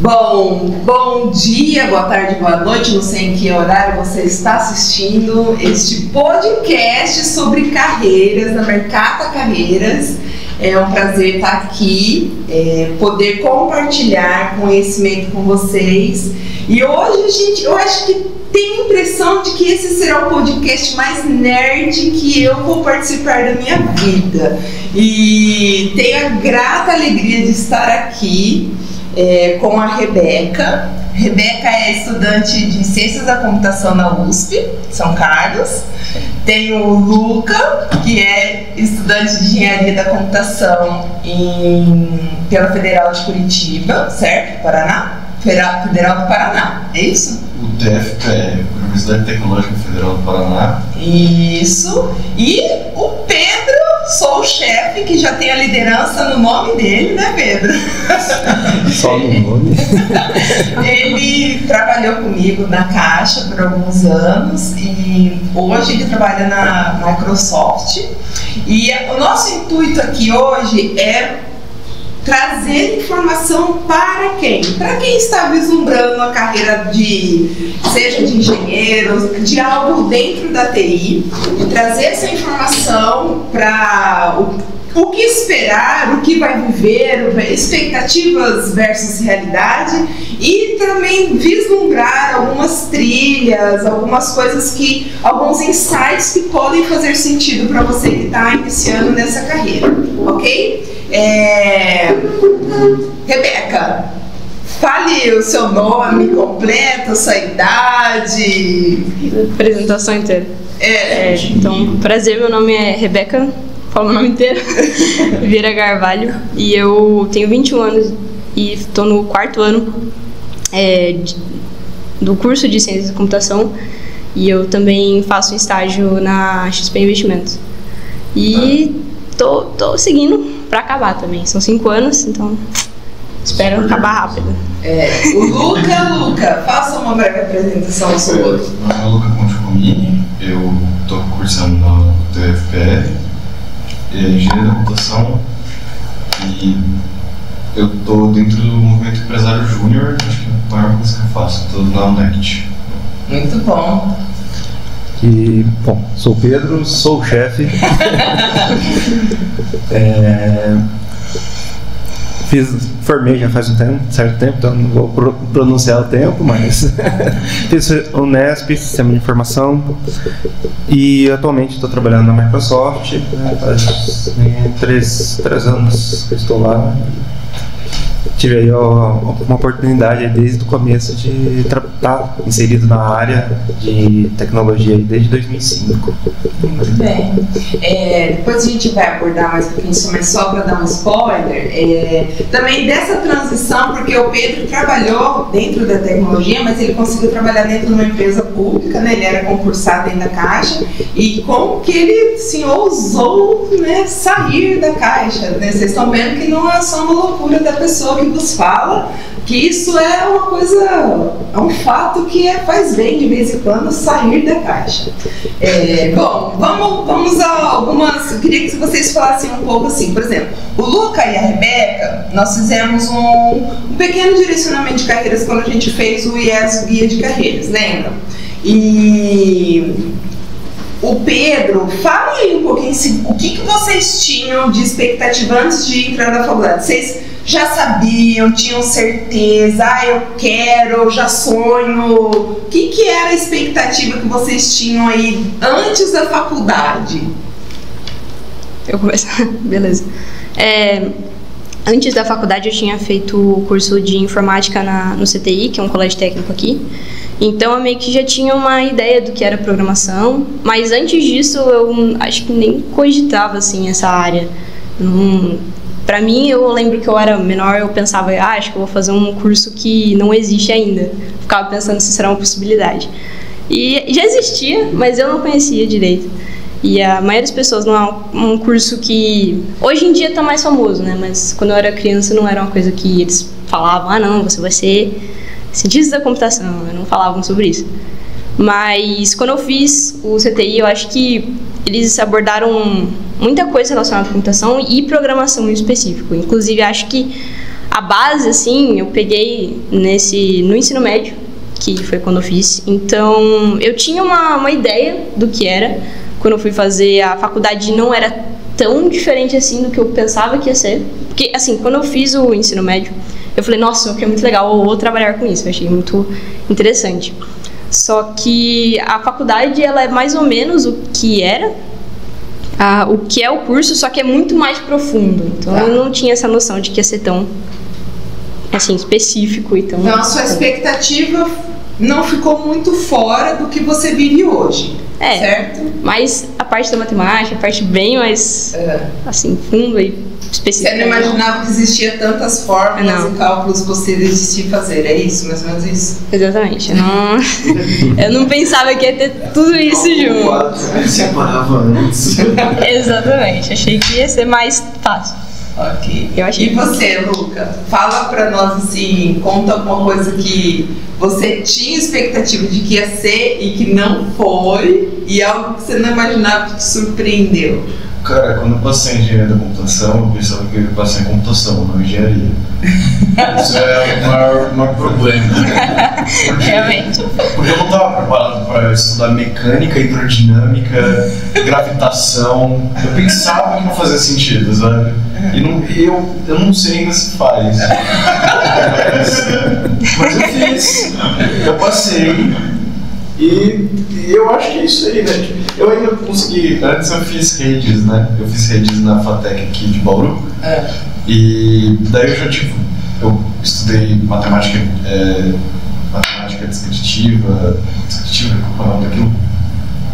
Bom dia, boa tarde, boa noite, não sei em que horário você está assistindo este podcast sobre carreiras, da Mercata Carreiras. É um prazer estar aqui, poder compartilhar conhecimento com vocês. E hoje, gente, eu acho que tenho a impressão de que esse será o podcast mais nerd que eu vou participar da minha vida. E tenho a grata alegria de estar aqui com a Rebeca. Rebeca é estudante de Ciências da Computação na USP, São Carlos. Tem o Luca, que é estudante de Engenharia da Computação pela Federal de Curitiba, certo? Paraná? Federal do Paraná, é isso? O TF é Universidade Tecnológica Federal do Paraná. Isso. E o Pedro, sou o chefe, que já tem a liderança no nome dele, né, Pedro? Só no nome. Ele trabalhou comigo na Caixa por alguns anos e hoje ele trabalha na Microsoft. E o nosso intuito aqui hoje é trazer informação para quem? Para quem está vislumbrando a carreira seja de engenheiro, de algo dentro da TI, de trazer essa informação para o que esperar, o que vai viver, expectativas versus realidade, e também vislumbrar algumas trilhas, algumas coisas alguns insights que podem fazer sentido para você que está iniciando nessa carreira, ok? Rebeca, fale o seu nome completo, sua idade. Apresentação inteira. Então, prazer, meu nome é Rebeca, falo meu nome inteiro, Vieira Carvalho, e eu tenho 21 anos e estou no 4º ano do curso de Ciências da Computação, e eu também faço estágio na XP Investimentos. E tô seguindo para acabar também, são 5 anos, então espero acabar rápido. O Luca, faça uma breve apresentação sobre o outro. Meu nome é Luca Conticomini, eu estou cursando na UTFPR, Engenharia da Computação, e eu estou dentro do movimento empresário júnior, acho que é a maior coisa que eu faço, estou na UNECT. Muito bom. E, bom, sou o Pedro, sou o chefe. Formei já faz certo tempo, então não vou pronunciar o tempo, mas fiz Unesp, Sistema de Informação, e atualmente estou trabalhando na Microsoft, faz 3 anos que eu estou lá. Tive aí uma oportunidade desde o começo de estar inserido na área de tecnologia desde 2005. Muito bem. Depois a gente vai abordar mais um pouquinho isso, mas só para dar um spoiler, também dessa transição, porque o Pedro trabalhou dentro da tecnologia, mas ele conseguiu trabalhar dentro de uma empresa pública, né? Ele era concursado dentro da Caixa, e como que ele, assim, ousou, né, sair da Caixa, né? Vocês estão vendo que não é só uma loucura da pessoa que vos fala, que isso é uma coisa, é um fato que faz bem de vez em quando sair da Caixa. Bom, vamos a algumas. Eu queria que vocês falassem um pouco assim, por exemplo, o Luca e a Rebeca, nós fizemos um pequeno direcionamento de carreiras quando a gente fez o IES, o Guia de Carreiras, lembram? E o Pedro, fala aí um pouquinho assim, o que vocês tinham de expectativa antes de entrar na faculdade? Vocês já sabiam, tinham certeza, eu quero, já sonho? O que era a expectativa que vocês tinham aí antes da faculdade? Eu começo, beleza. Antes da faculdade eu tinha feito o curso de informática no CTI, que é um colégio técnico aqui. Então eu meio que já tinha uma ideia do que era programação, mas antes disso eu acho que nem cogitava assim essa área. Pra mim, eu lembro que eu era menor, eu pensava, acho que eu vou fazer um curso que não existe ainda. Ficava pensando se será uma possibilidade. E já existia, mas eu não conhecia direito. E a maioria das pessoas não é um curso que hoje em dia está mais famoso, né? Mas quando eu era criança não era uma coisa que eles falavam, não, você vai ser cientista da computação, não falavam sobre isso. Mas quando eu fiz o CTI, eu acho que eles abordaram muita coisa relacionada à computação e programação em específico. Inclusive, acho que a base, assim, eu peguei no ensino médio, que foi quando eu fiz. Então, eu tinha uma ideia do que era. Quando eu fui fazer a faculdade, não era tão diferente assim do que eu pensava que ia ser. Porque, assim, quando eu fiz o ensino médio, eu falei, nossa, o que é muito legal, eu vou trabalhar com isso. Eu achei muito interessante. Só que a faculdade, ela é mais ou menos o que era, o que é o curso, só que é muito mais profundo. Então, eu não tinha essa noção de que ia ser tão, assim, específico. Então, a sua expectativa não ficou muito fora do que você vive hoje, certo? Mas a parte da matemática, a parte bem mais, assim, funda e específica. Você não imaginava que existia tantas fórmulas e cálculos possíveis de se fazer, é isso? Mais ou menos isso? Exatamente. Eu não pensava que ia ter tudo isso junto. Separava antes. Exatamente. Achei que ia ser mais fácil. Ok. Eu achei. E você, Luca? Fala pra nós, assim, conta alguma coisa que você tinha expectativa de que ia ser e que não foi, e algo que você não imaginava que te surpreendeu. Cara, quando eu passei em engenharia da computação, eu pensava que eu ia passar em computação, não em engenharia. Isso é o maior problema. Realmente. Porque eu não estava preparado para estudar mecânica, hidrodinâmica, gravitação. Eu pensava que não fazia sentido, sabe? E eu não sei ainda se faz. Mas eu fiz. Eu passei. E eu acho que é isso aí, né? Eu ainda consegui. Antes eu fiz redes, né? Eu fiz redes na FATEC aqui de Bauru. E daí eu já, eu estudei matemática descritiva. Descritiva, qual é o nome daquilo?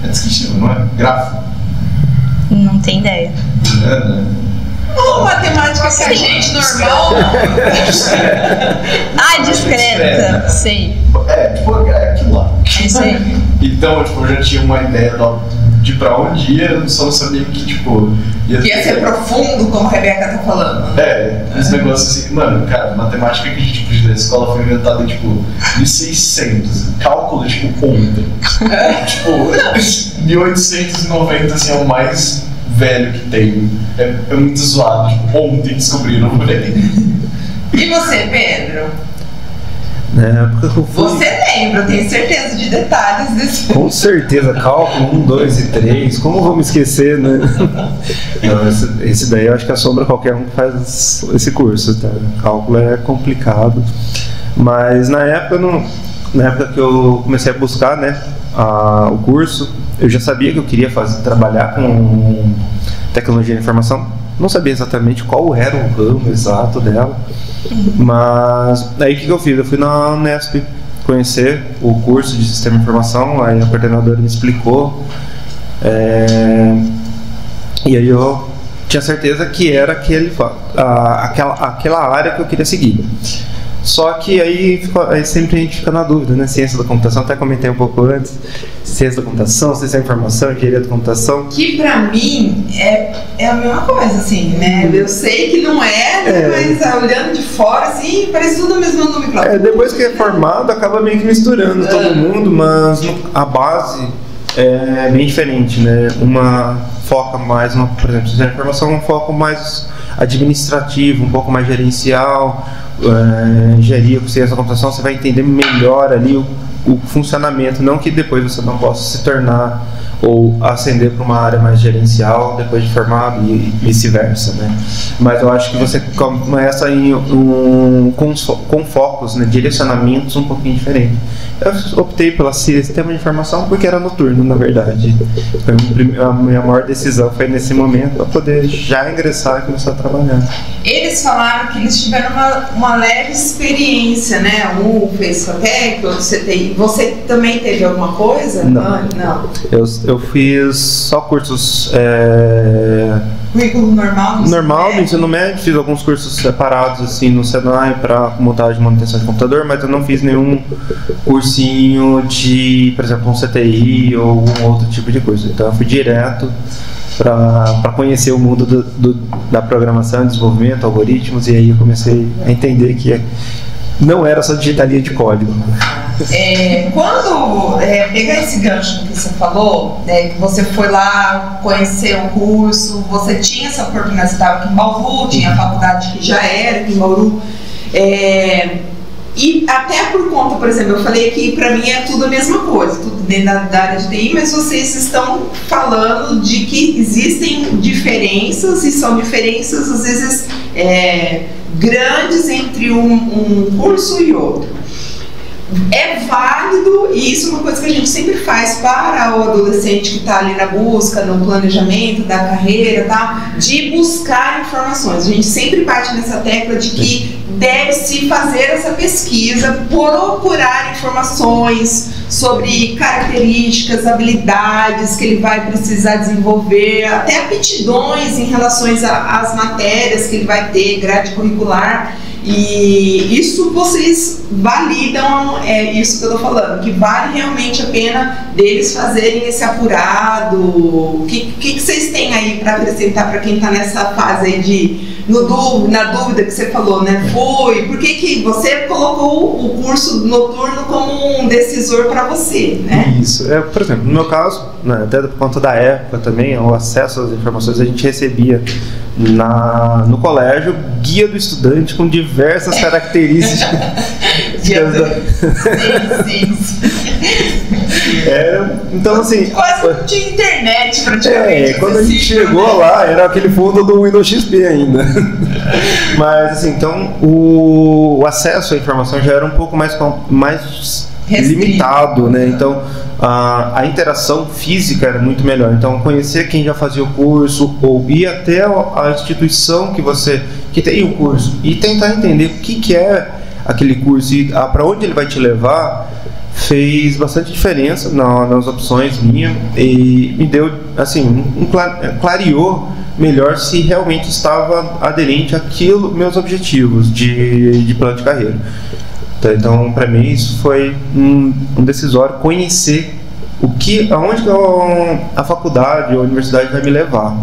É descritiva, não é? Gráfico. Não tem ideia. Né? Matemática que a gente normal. Discreta. Sei. É aquilo lá. É isso aí. Então, eu já tinha uma ideia de pra onde ia, eu só não sabia que, ia ser profundo, como a Rebeca tá falando. Os negócios assim, mano, cara, matemática que a gente aprende na escola foi inventada em, 1600, cálculo, ontem. 1890, assim, é o mais velho que tem. É muito zoado, ontem descobriram por aí. E você, Pedro? Na época que eu fui... Você lembra, eu tenho certeza de detalhes desse. Com certeza, cálculo 1, 2 e 3, como vou me esquecer, né? Não, esse daí eu acho que assombra qualquer um que faz esse curso, tá? Cálculo é complicado, mas na época que eu comecei a buscar, né, o curso, eu já sabia que eu queria trabalhar com tecnologia de informação. Não sabia exatamente qual era o ramo exato dela, mas aí o que eu fiz? Eu fui na Unesp conhecer o curso de Sistema de Informação, aí a coordenadora me explicou, e aí eu tinha certeza que era aquela área que eu queria seguir. Só que aí sempre a gente fica na dúvida, né? Ciência da computação, até comentei um pouco antes. Ciência da computação, ciência da informação, engenharia da computação. Que pra mim é a mesma coisa, assim, né? Eu sei que não mas olhando de fora, assim, parece tudo a mesma nomenclatura. Depois que é formado, acaba meio que misturando todo mundo, mas a base é bem diferente, né? Uma foca mais, por exemplo, ciência da informação, um foco mais administrativo, um pouco mais gerencial. Engenharia com ciência da computação, você vai entender melhor ali o funcionamento, não que depois você não possa se tornar ou ascender para uma área mais gerencial depois de formado e vice-versa, né? Mas eu acho que você começa com focos, né, direcionamentos um pouquinho diferentes. Eu optei pela Sistema de Informação porque era noturno, na verdade. A minha maior decisão foi nesse momento para poder já ingressar e começar a trabalhar. Eles falaram que eles tiveram uma leve experiência, né? Um fez FATEC, outro CTI. Você também teve alguma coisa? Não. Não. Eu fiz só cursos... Currículo normal do ensino médio, fiz alguns cursos separados assim no Senai para montagem e manutenção de computador, mas eu não fiz nenhum cursinho de, por exemplo, um CTI ou algum outro tipo de curso. Então eu fui direto para conhecer o mundo da programação, desenvolvimento, algoritmos, e aí eu comecei a entender que não era só digitar linha de código. Quando pegar esse gancho que você falou, que você foi lá conhecer o curso, você tinha essa oportunidade, você estava aqui em Bauru, tinha a faculdade que já era aqui em Bauru. E até por conta, por exemplo, eu falei que para mim é tudo a mesma coisa, tudo dentro da área de TI, mas vocês estão falando de que existem diferenças, e são diferenças às vezes grandes entre um curso e outro. É válido, e isso é uma coisa que a gente sempre faz para o adolescente que está ali na busca, no planejamento da carreira, tá? De buscar informações. A gente sempre bate nessa tecla de que deve-se fazer essa pesquisa, procurar informações sobre características, habilidades que ele vai precisar desenvolver, até aptidões em relação às matérias que ele vai ter, grade curricular. E isso vocês validam, isso que eu tô falando, que vale realmente a pena deles fazerem esse apurado. O que vocês têm aí para acrescentar para quem está nessa fase aí na dúvida que você falou, né? Por que você colocou o curso noturno como um decisor para você, né? Isso, por exemplo, no meu caso, né, até por conta da época também, o acesso às informações, a gente recebia no colégio guia do estudante com diversas características. Sim. Então assim, quase de internet praticamente. Quando a gente chegou lá, era aquele fundo do Windows XP ainda. Mas assim, então o acesso à informação já era um pouco mais limitado, né? Então a interação física era muito melhor. Então conhecer quem já fazia o curso, ou ir até a instituição que tem o curso e tentar entender o que é aquele curso e para onde ele vai te levar, fez bastante diferença nas opções minhas, e me deu assim, clareou melhor se realmente estava aderente àquilo, meus objetivos de plano de carreira. Então, para mim, isso foi um decisório, conhecer aonde a faculdade ou a universidade vai me levar.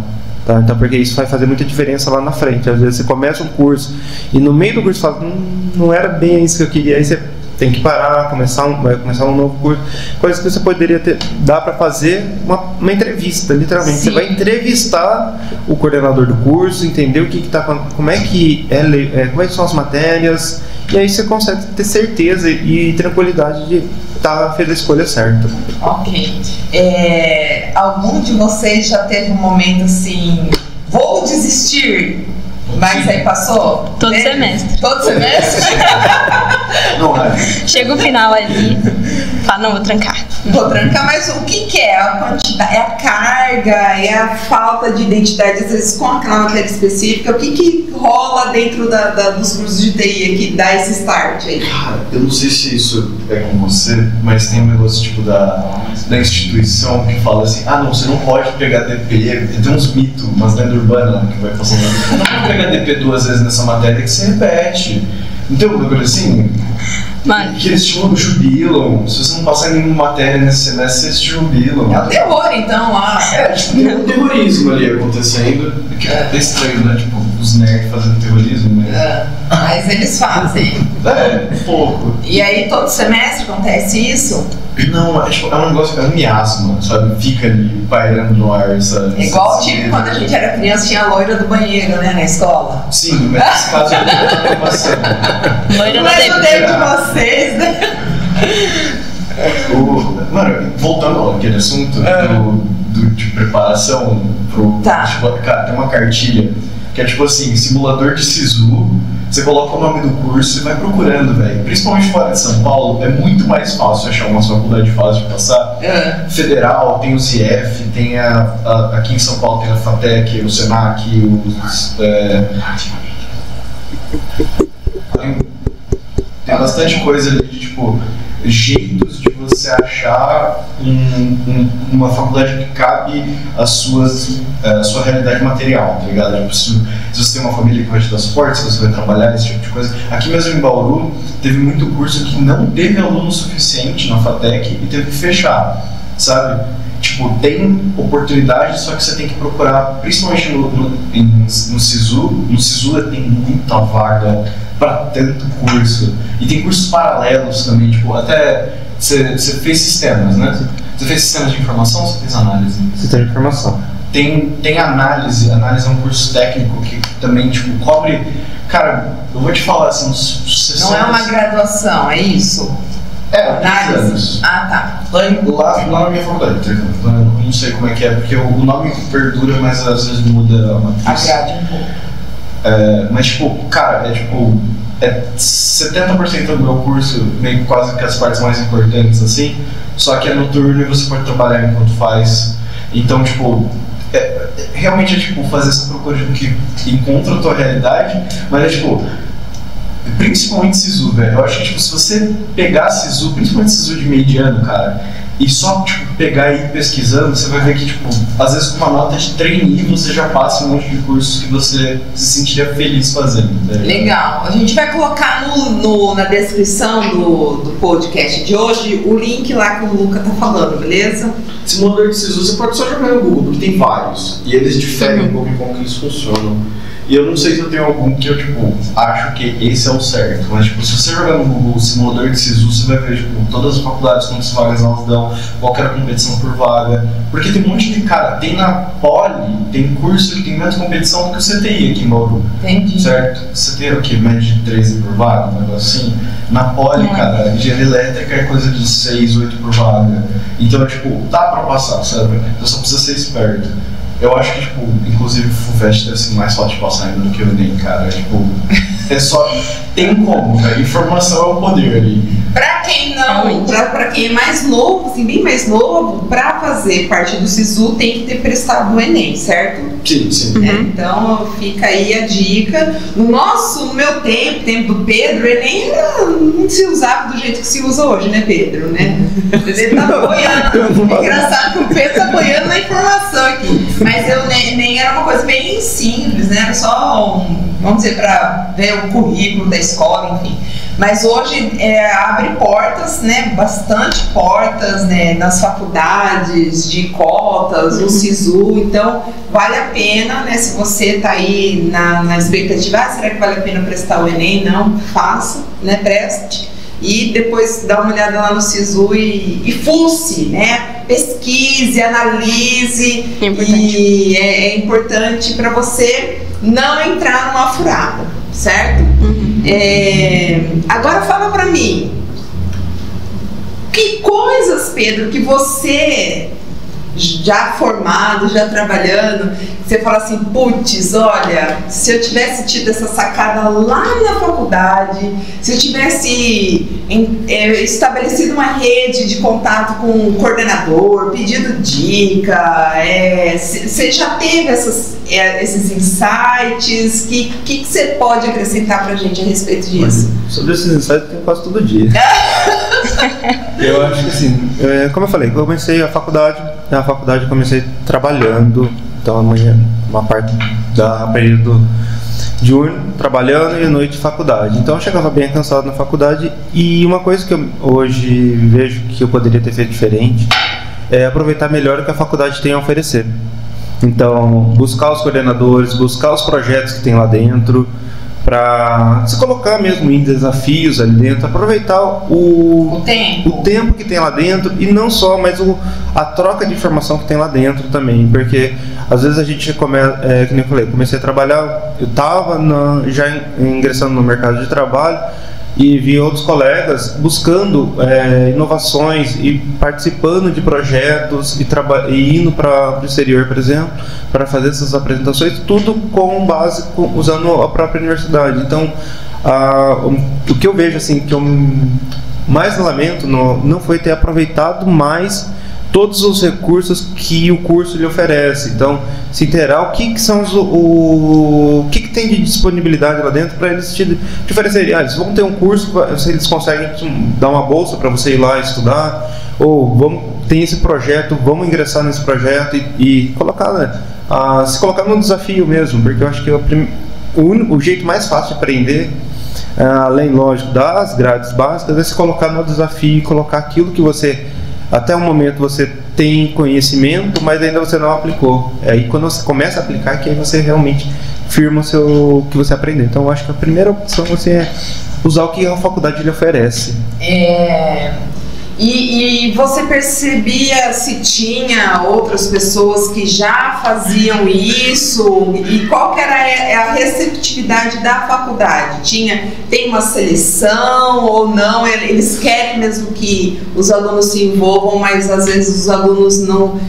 Tá? Então, porque isso vai fazer muita diferença lá na frente. Às vezes você começa um curso e no meio do curso você fala, não era bem isso que eu queria, aí você tem que parar, vai começar um novo curso. Coisas que você poderia dar para fazer uma entrevista, literalmente. Sim. Você vai entrevistar o coordenador do curso, entender como é que são as matérias, e aí você consegue ter certeza e tranquilidade de fez a escolha certa. Ok. Algum de vocês já teve um momento assim, vou desistir? Mas aí passou? Todo semestre. Todo semestre? Não é. Chega o final ali, fala, não, vou trancar. Vou trancar, mas o que é? A quantidade, é a carga, é a falta de identidade, às vezes com aquela matéria específica. O que rola dentro dos cursos de TI que dá esse start aí? Cara, eu não sei se isso é com você, mas tem um negócio tipo da instituição que fala assim, não, você não pode pegar DP, tem uns mitos, umas lendas urbanas que vai passando lá. Não pode pegar DP 2 vezes nessa matéria que se repete. Então, uma coisa assim, que eles jubilam. Se você não passar nenhuma matéria nesse semestre, vocês jubilam. É o terror, então, lá. Tem um terrorismo ali acontecendo, que é até estranho, né? Tipo, os nerds fazendo terrorismo, mas... Mas eles fazem. Um pouco. E aí, todo semestre acontece isso? Não, é um negócio, é um miasma, sabe? Fica ali pairando no ar essa... Igual tipo quando a gente era criança, tinha a loira do banheiro, né, na escola. Sim, mas nesse caso é uma reclamação. Loira não é o tempo de vocês, né? Mano, voltando àquele assunto de preparação pro... Tipo, cara, tem uma cartilha que é tipo assim, simulador de SISU. Você coloca o nome do curso e vai procurando, velho. Principalmente fora de São Paulo, é muito mais fácil achar uma faculdade fácil de passar. Federal, tem o ZF, tem aqui em São Paulo tem a FATEC, o SENAC, tem bastante coisa ali de tipo jeitos de você achar uma faculdade que cabe a sua realidade material, tá ligado? Tipo, se você tem uma família que vai te dar suporte, se você vai trabalhar, esse tipo de coisa. Aqui mesmo em Bauru, teve muito curso que não teve aluno suficiente na FATEC e teve que fechar, sabe? Tipo, tem oportunidade, só que você tem que procurar, principalmente no SISU. No SISU tem muita vaga para tanto curso. E tem cursos paralelos também, tipo, até você fez sistemas, né? Você fez sistemas de informação ou você fez análise? Sistema de informação. Tem análise. Análise é um curso técnico que também, tipo, cobre Cara, eu vou te falar assim, uns 60... Não é uma graduação, é isso? Análise. 3 anos. Ah, tá. Lá na minha faculdade, 3 anos. Eu não sei como é que é, porque o nome perdura, mas às vezes muda a matriz. A grade um pouco. Mas tipo, cara, é 70% do meu curso, meio quase que as partes mais importantes, assim, só que é noturno e você pode trabalhar enquanto faz. Então, tipo, realmente é tipo fazer essa procura do que encontra a tua realidade, mas é tipo, principalmente SISU, velho. Eu acho que tipo, se você pegar SISU, principalmente SISU de mediano, cara, e só tipo, pegar e ir pesquisando, você vai ver que, tipo, às vezes com uma nota de trainee você já passa um monte de cursos que você se sentiria feliz fazendo. Né? Legal. A gente vai colocar na descrição do podcast de hoje o link lá que o Luca tá falando, beleza? Simulador de SISU você pode só jogar no Google, porque tem vários. E eles diferem um pouco em como que eles funcionam. E eu não sei se eu tenho algum que eu, tipo, acho que esse é o certo. Mas, tipo, se você jogar no Google simulador de SISU, você vai ver, tipo, todas as faculdades, quantas vagas elas dão, qual que era a competição por vaga. Porque tem um monte de, cara, tem na Poli, tem curso que tem menos competição do que o CTI aqui em Bauru. Entendi. Certo? Você tem o quê? Média de 13 por vaga, um negócio assim. Na Poli, cara, engenharia elétrica é coisa de 6, 8 por vaga. Então, tipo, dá pra passar, sabe? Então só precisa ser esperto. Eu acho que, tipo, inclusive o FUVEST deve ser mais fácil de passar ainda do que o Enem, cara. Tipo, é só... Tem como, velho. Informação é o poder ali. Pra quem não... Pra quem é mais novo, assim, bem mais novo, pra fazer parte do SISU tem que ter prestado o Enem, certo? Sim, sim. Então, fica aí a dica. No meu tempo do Pedro, o Enem não se usava do jeito que se usa hoje, né, Pedro? Né? Ele tá boiando. Engraçado que o Pedro tá boiando na informação aqui. Mas o Enem era uma coisa bem simples, né? Era só, vamos dizer, para ver o currículo da escola, enfim. Mas hoje abre portas, né? Bastante portas, né? Nas faculdades de cotas, no SISU. Então, vale a pena, né? Se você está aí na expectativa, será que vale a pena prestar o Enem? Não, faça, né? Preste. E depois dá uma olhada lá no SISU e fuce, né? Pesquise, analise. E é importante para você não entrar numa furada, certo? Agora fala para mim, que coisas, Pedro, que você já formado, já trabalhando, você fala assim, putz, olha, se eu tivesse tido essa sacada lá na faculdade, se eu tivesse estabelecido uma rede de contato com o coordenador, pedido dica, você já teve esses insights, que você pode acrescentar pra gente a respeito disso? Sobre esses insights eu tenho quase todo dia. Eu acho que assim, como eu falei, eu comecei na faculdade eu comecei trabalhando, então amanhã uma parte da período diurno trabalhando e à noite faculdade. Então eu chegava bem cansado na faculdade e uma coisa que eu hoje vejo que eu poderia ter feito diferente é aproveitar melhor o que a faculdade tem a oferecer. Então buscar os coordenadores, buscar os projetos que tem lá dentro, para se colocar mesmo em desafios ali dentro, aproveitar o tempo que tem lá dentro e não só, mas a troca de informação que tem lá dentro também, porque às vezes a gente começa, que nem eu falei, comecei a trabalhar, eu estava já ingressando no mercado de trabalho e vi outros colegas buscando inovações e participando de projetos e indo para o exterior, por exemplo, para fazer essas apresentações, tudo com base, usando a própria universidade. Então, o que eu vejo assim, que eu mais lamento não foi ter aproveitado mais todos os recursos que o curso lhe oferece. Então, se inteirar o que são o que tem de disponibilidade lá dentro para eles te oferecerem. Eles vão ter um curso, se eles conseguem dar uma bolsa para você ir lá estudar, ou tem esse projeto, vamos ingressar nesse projeto e colocar, né, se colocar num desafio mesmo, porque eu acho que o jeito mais fácil de aprender, além, lógico, das grades básicas, é se colocar no desafio e colocar aquilo que você até o momento você tem conhecimento, mas ainda você não aplicou. Aí quando você começa a aplicar, que aí você realmente firma o que você aprendeu. Então eu acho que a primeira opção você é usar o que a faculdade lhe oferece. E você percebia se tinha outras pessoas que já faziam isso? E qual que era a receptividade da faculdade? Tem uma seleção ou não? Eles querem mesmo que os alunos se envolvam, mas às vezes os alunos não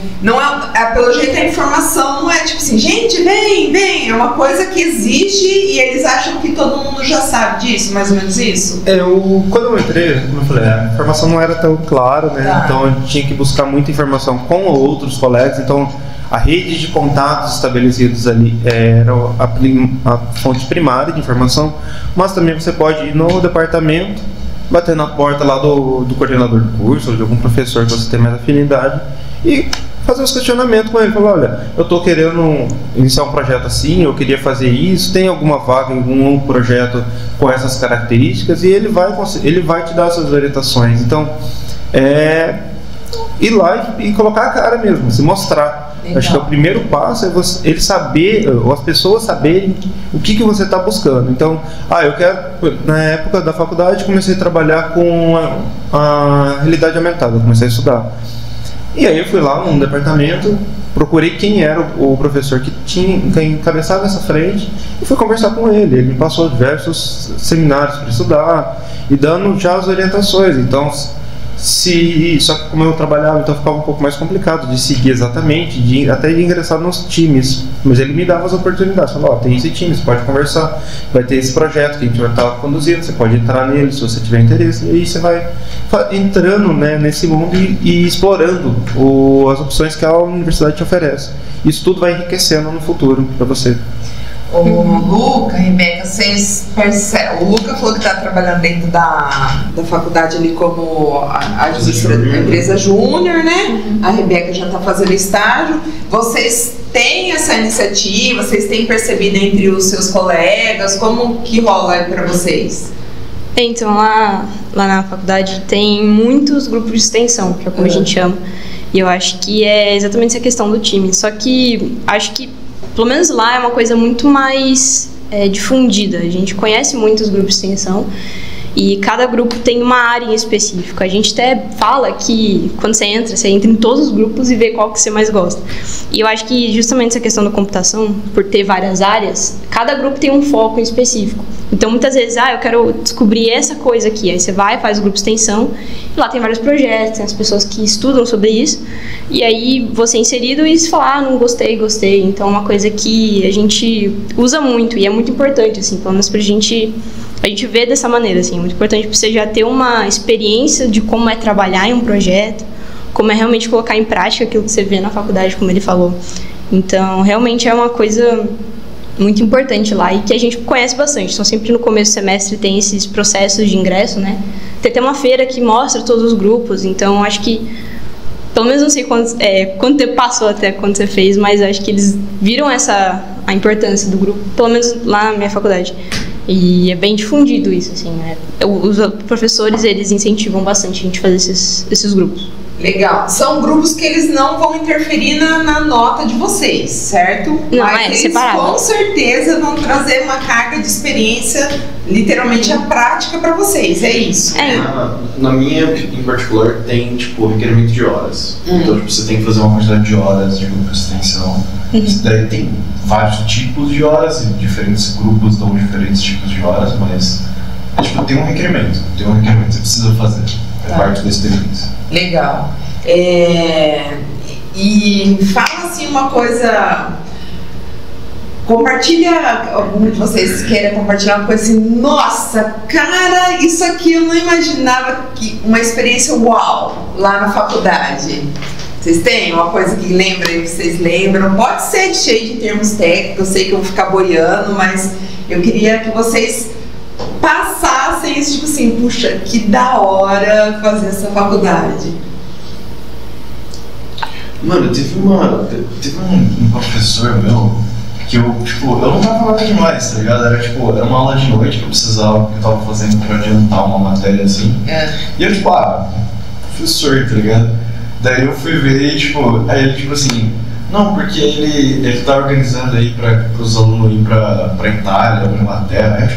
pelo jeito a informação não é tipo assim, gente, vem, é uma coisa que existe e eles acham que todo mundo já sabe disso, mais ou menos isso? Quando eu entrei, como eu falei, a informação não era tão clara, né? Tá. Então eu tinha que buscar muita informação com outros colegas, então a rede de contatos estabelecidos ali era a fonte primária de informação, mas também você pode ir no departamento, bater na porta lá do coordenador do curso ou de algum professor que você tem mais afinidade e fazer os questionamentos com ele, falar, olha, eu estou querendo iniciar um projeto assim, eu queria fazer isso, tem alguma vaga em algum projeto com essas características, e ele vai te dar essas orientações. Então, ir lá e colocar a cara mesmo, se mostrar. Legal. Acho que o primeiro passo é ele saber, ou as pessoas saberem o que você está buscando. Então, eu quero, na época da faculdade, comecei a trabalhar com a realidade aumentada, comecei a estudar. E aí eu fui lá num departamento, procurei quem era o professor que encabeçava essa frente e fui conversar com ele. Ele me passou diversos seminários para estudar e dando já as orientações. Então, só que como eu trabalhava, então ficava um pouco mais complicado de seguir exatamente, até de ingressar nos times. Mas ele me dava as oportunidades, falou, tem esse time, você pode conversar, vai ter esse projeto que a gente vai estar conduzindo, você pode entrar nele se você tiver interesse, e aí você vai entrando, né, nesse mundo e explorando as opções que a universidade te oferece. Isso tudo vai enriquecendo no futuro para você. O Luca, Rebeca, vocês percebem? O Luca falou que está trabalhando dentro da faculdade ali como empresa júnior, né? A Rebeca já está fazendo estágio. Vocês têm essa iniciativa? Vocês têm percebido entre os seus colegas? Como que rola aí para vocês? Então, lá na faculdade tem muitos grupos de extensão, que é como a gente chama. E eu acho que é exatamente essa questão do time. Só que acho que pelo menos lá é uma coisa muito mais difundida. A gente conhece muitos grupos de extensão e cada grupo tem uma área em específico. A gente até fala que quando você entra em todos os grupos e vê qual que você mais gosta. E eu acho que justamente essa questão da computação, por ter várias áreas, cada grupo tem um foco em específico. Então muitas vezes, eu quero descobrir essa coisa aqui. Aí você vai, faz o grupo de extensão e lá tem vários projetos, tem as pessoas que estudam sobre isso. E aí você é inserido e você fala, não gostei. Então é uma coisa que a gente usa muito e é muito importante, assim, pelo menos pra gente vê dessa maneira, assim, é muito importante pra você já ter uma experiência de como é trabalhar em um projeto, como é realmente colocar em prática aquilo que você vê na faculdade, como ele falou. Então, realmente é uma coisa muito importante lá e que a gente conhece bastante. Então, sempre no começo do semestre tem esses processos de ingresso, né? Tem até uma feira que mostra todos os grupos, então acho que pelo menos não sei quanto tempo passou até quando você fez, mas acho que eles viram a importância do grupo, pelo menos lá na minha faculdade. E é bem difundido isso, assim, né? Os professores, eles incentivam bastante a gente fazer esses grupos. Legal. São grupos que eles não vão interferir na nota de vocês, certo? Não, mas eles separado. Com certeza vão trazer uma carga de experiência, literalmente a prática para vocês, é isso? Na minha, em particular, tem, requerimento de horas. Então, você tem que fazer uma quantidade de horas de grupo de extensão. Daí tem vários tipos de horas, e diferentes grupos dão diferentes tipos de horas, mas, tem um requerimento. Você precisa fazer. É parte da experiência. Legal. E fala assim uma coisa. Compartilha, algum de vocês queira compartilhar uma coisa assim, nossa, cara, isso aqui eu não imaginava, que uma experiência uau lá na faculdade. Vocês têm uma coisa que vocês lembram? Pode ser cheio de termos técnicos, eu sei que eu vou ficar boiando, mas eu queria que vocês passassem isso, puxa, que da hora fazer essa faculdade. Mano, teve um professor meu que eu não tava falando demais, tá ligado? Era uma aula de noite que eu precisava, que eu tava fazendo pra adiantar uma matéria assim. E eu, professor, tá ligado? Daí eu fui ver e, aí ele, não, porque ele tá organizando aí pros alunos ir pra Itália, pra Inglaterra.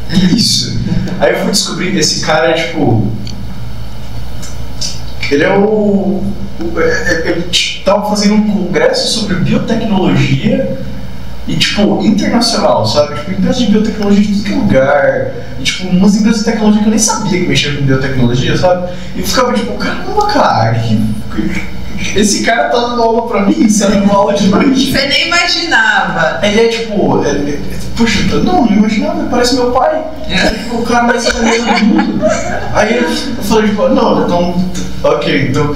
Que isso? Aí eu fui descobrir que esse cara Ele ele tava fazendo um congresso sobre biotecnologia e, tipo, internacional, sabe? Tipo, empresas de biotecnologia de tudo que é lugar. E, tipo, umas empresas de tecnologia que eu nem sabia que mexia com biotecnologia, sabe? E eu ficava, tipo, caramba, cara, esse cara tá dando aula pra mim, sabe? Uma aula de noite. Você nem imaginava. Ele é, tipo, poxa, não imaginava, parece meu pai. É tipo, o cara mais maneiro do mundo. Aí eu falei, tipo, não, então, ok, então,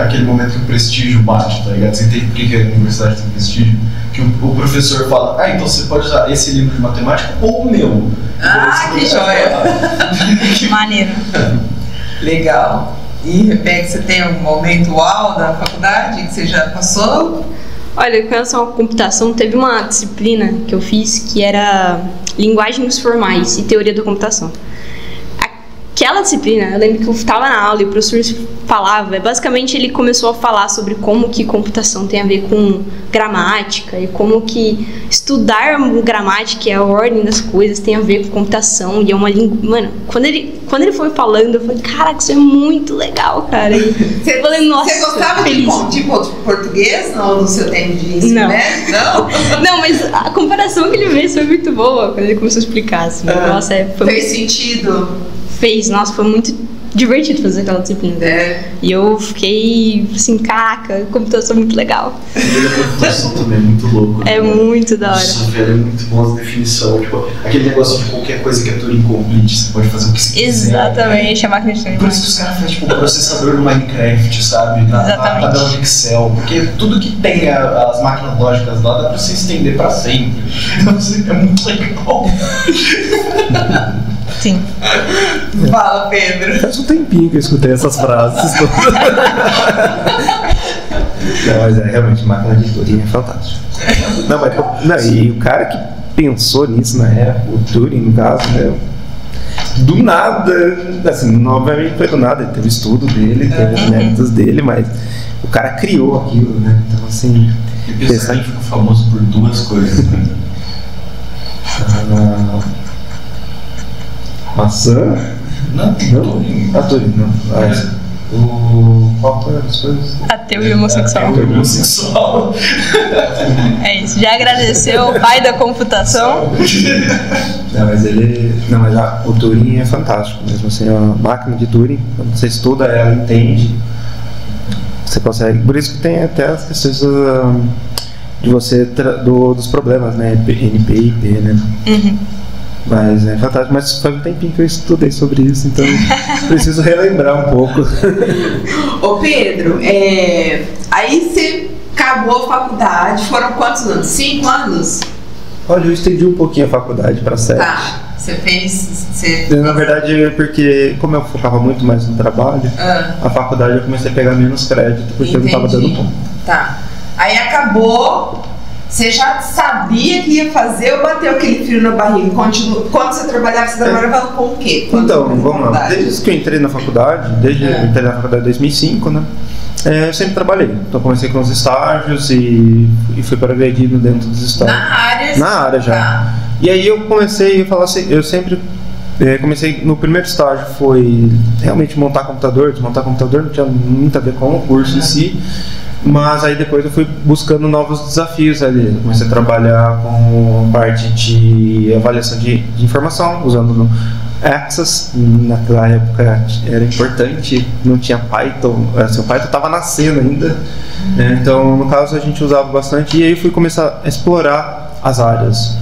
aquele momento que o prestígio bate, tá ligado? Você entende por que a universidade tem prestígio? Que o professor fala, então você pode usar esse livro de matemática ou o meu. Que joia! Maneiro. Legal. E, Rebeca, você tem algum momento uau da faculdade que você já passou? Olha, com relação à computação, teve uma disciplina que eu fiz que era linguagens formais e teoria da computação. Aquela disciplina, eu lembro que eu estava na aula e o professor falava, basicamente ele começou a falar sobre como que computação tem a ver com gramática e como que estudar gramática e a ordem das coisas tem a ver com computação e é uma língua... Mano, quando ele foi falando, eu falei, caraca, isso é muito legal, cara. Você gostava de português no seu tempo de ensino médio? Não, mas a comparação que ele fez foi muito boa quando ele começou a explicar, assim. Nossa, fez sentido? Fez, nossa, foi muito divertido fazer aquela disciplina. E eu fiquei assim, caraca, computação é muito legal. E a computação também é muito louco. É muito da hora. Nossa, velho, é muito bom essa definição. Tipo, aquele negócio de qualquer coisa que é Turing complete, você pode fazer o que você quiser. Exatamente, a máquina de Turing. Por isso que os caras fazem tipo processador no Minecraft, sabe? Na tabela de Excel. Porque tudo que tem as máquinas lógicas lá dá pra você estender pra sempre. Então é muito legal. Sim. Fala, Pedro. Faz um tempinho que eu escutei essas frases todas. Não, mas realmente, máquina de Turing é fantástico. E o cara que pensou nisso na época, o Turing, no caso, né? Do nada, assim, obviamente foi do nada, ele teve o estudo dele, teve os méritos dele, mas o cara criou aquilo, né? Então, assim. E pensar que ficou famoso por duas coisas, né? Maçã? Não. Turing, não. Qual foi as coisas? Ateu e homossexual. Ateu e homossexual. É isso. Já agradeceu o pai da computação? Mas o Turing é fantástico mesmo. Assim, a máquina de Turing, quando você estuda ela, entende. Você consegue. Por isso que tem até as questões de você dos problemas, né? NP e IP, né? Mas é fantástico, mas faz um tempinho que eu estudei sobre isso, então preciso relembrar um pouco. Ô Pedro, aí você acabou a faculdade, foram quantos anos? 5 anos? Olha, eu estendi um pouquinho a faculdade para 7. Tá, você fez... Na verdade, porque como eu focava muito mais no trabalho, a faculdade eu comecei a pegar menos crédito, porque eu não estava dando conta. Tá, aí acabou... Você já sabia que ia fazer ou bateu aquele frio na barriga? Quando você trabalhava com o quê? Então, vamos lá. Desde que eu entrei na faculdade, eu entrei na faculdade em 2005, né? Eu sempre trabalhei. Então, comecei com os estágios e fui progredindo dentro dos estágios. Na área já. Tá. E aí eu comecei a falar assim, eu sempre... comecei no primeiro estágio foi realmente montar computador, desmontar computador, não tinha muito a ver com o curso em si. Mas aí depois eu fui buscando novos desafios ali. Comecei a trabalhar com parte de avaliação de informação, usando no Access. Naquela época era importante, não tinha Python, assim, o Python estava nascendo ainda. Então, no caso, a gente usava bastante. E aí fui começar a explorar as áreas.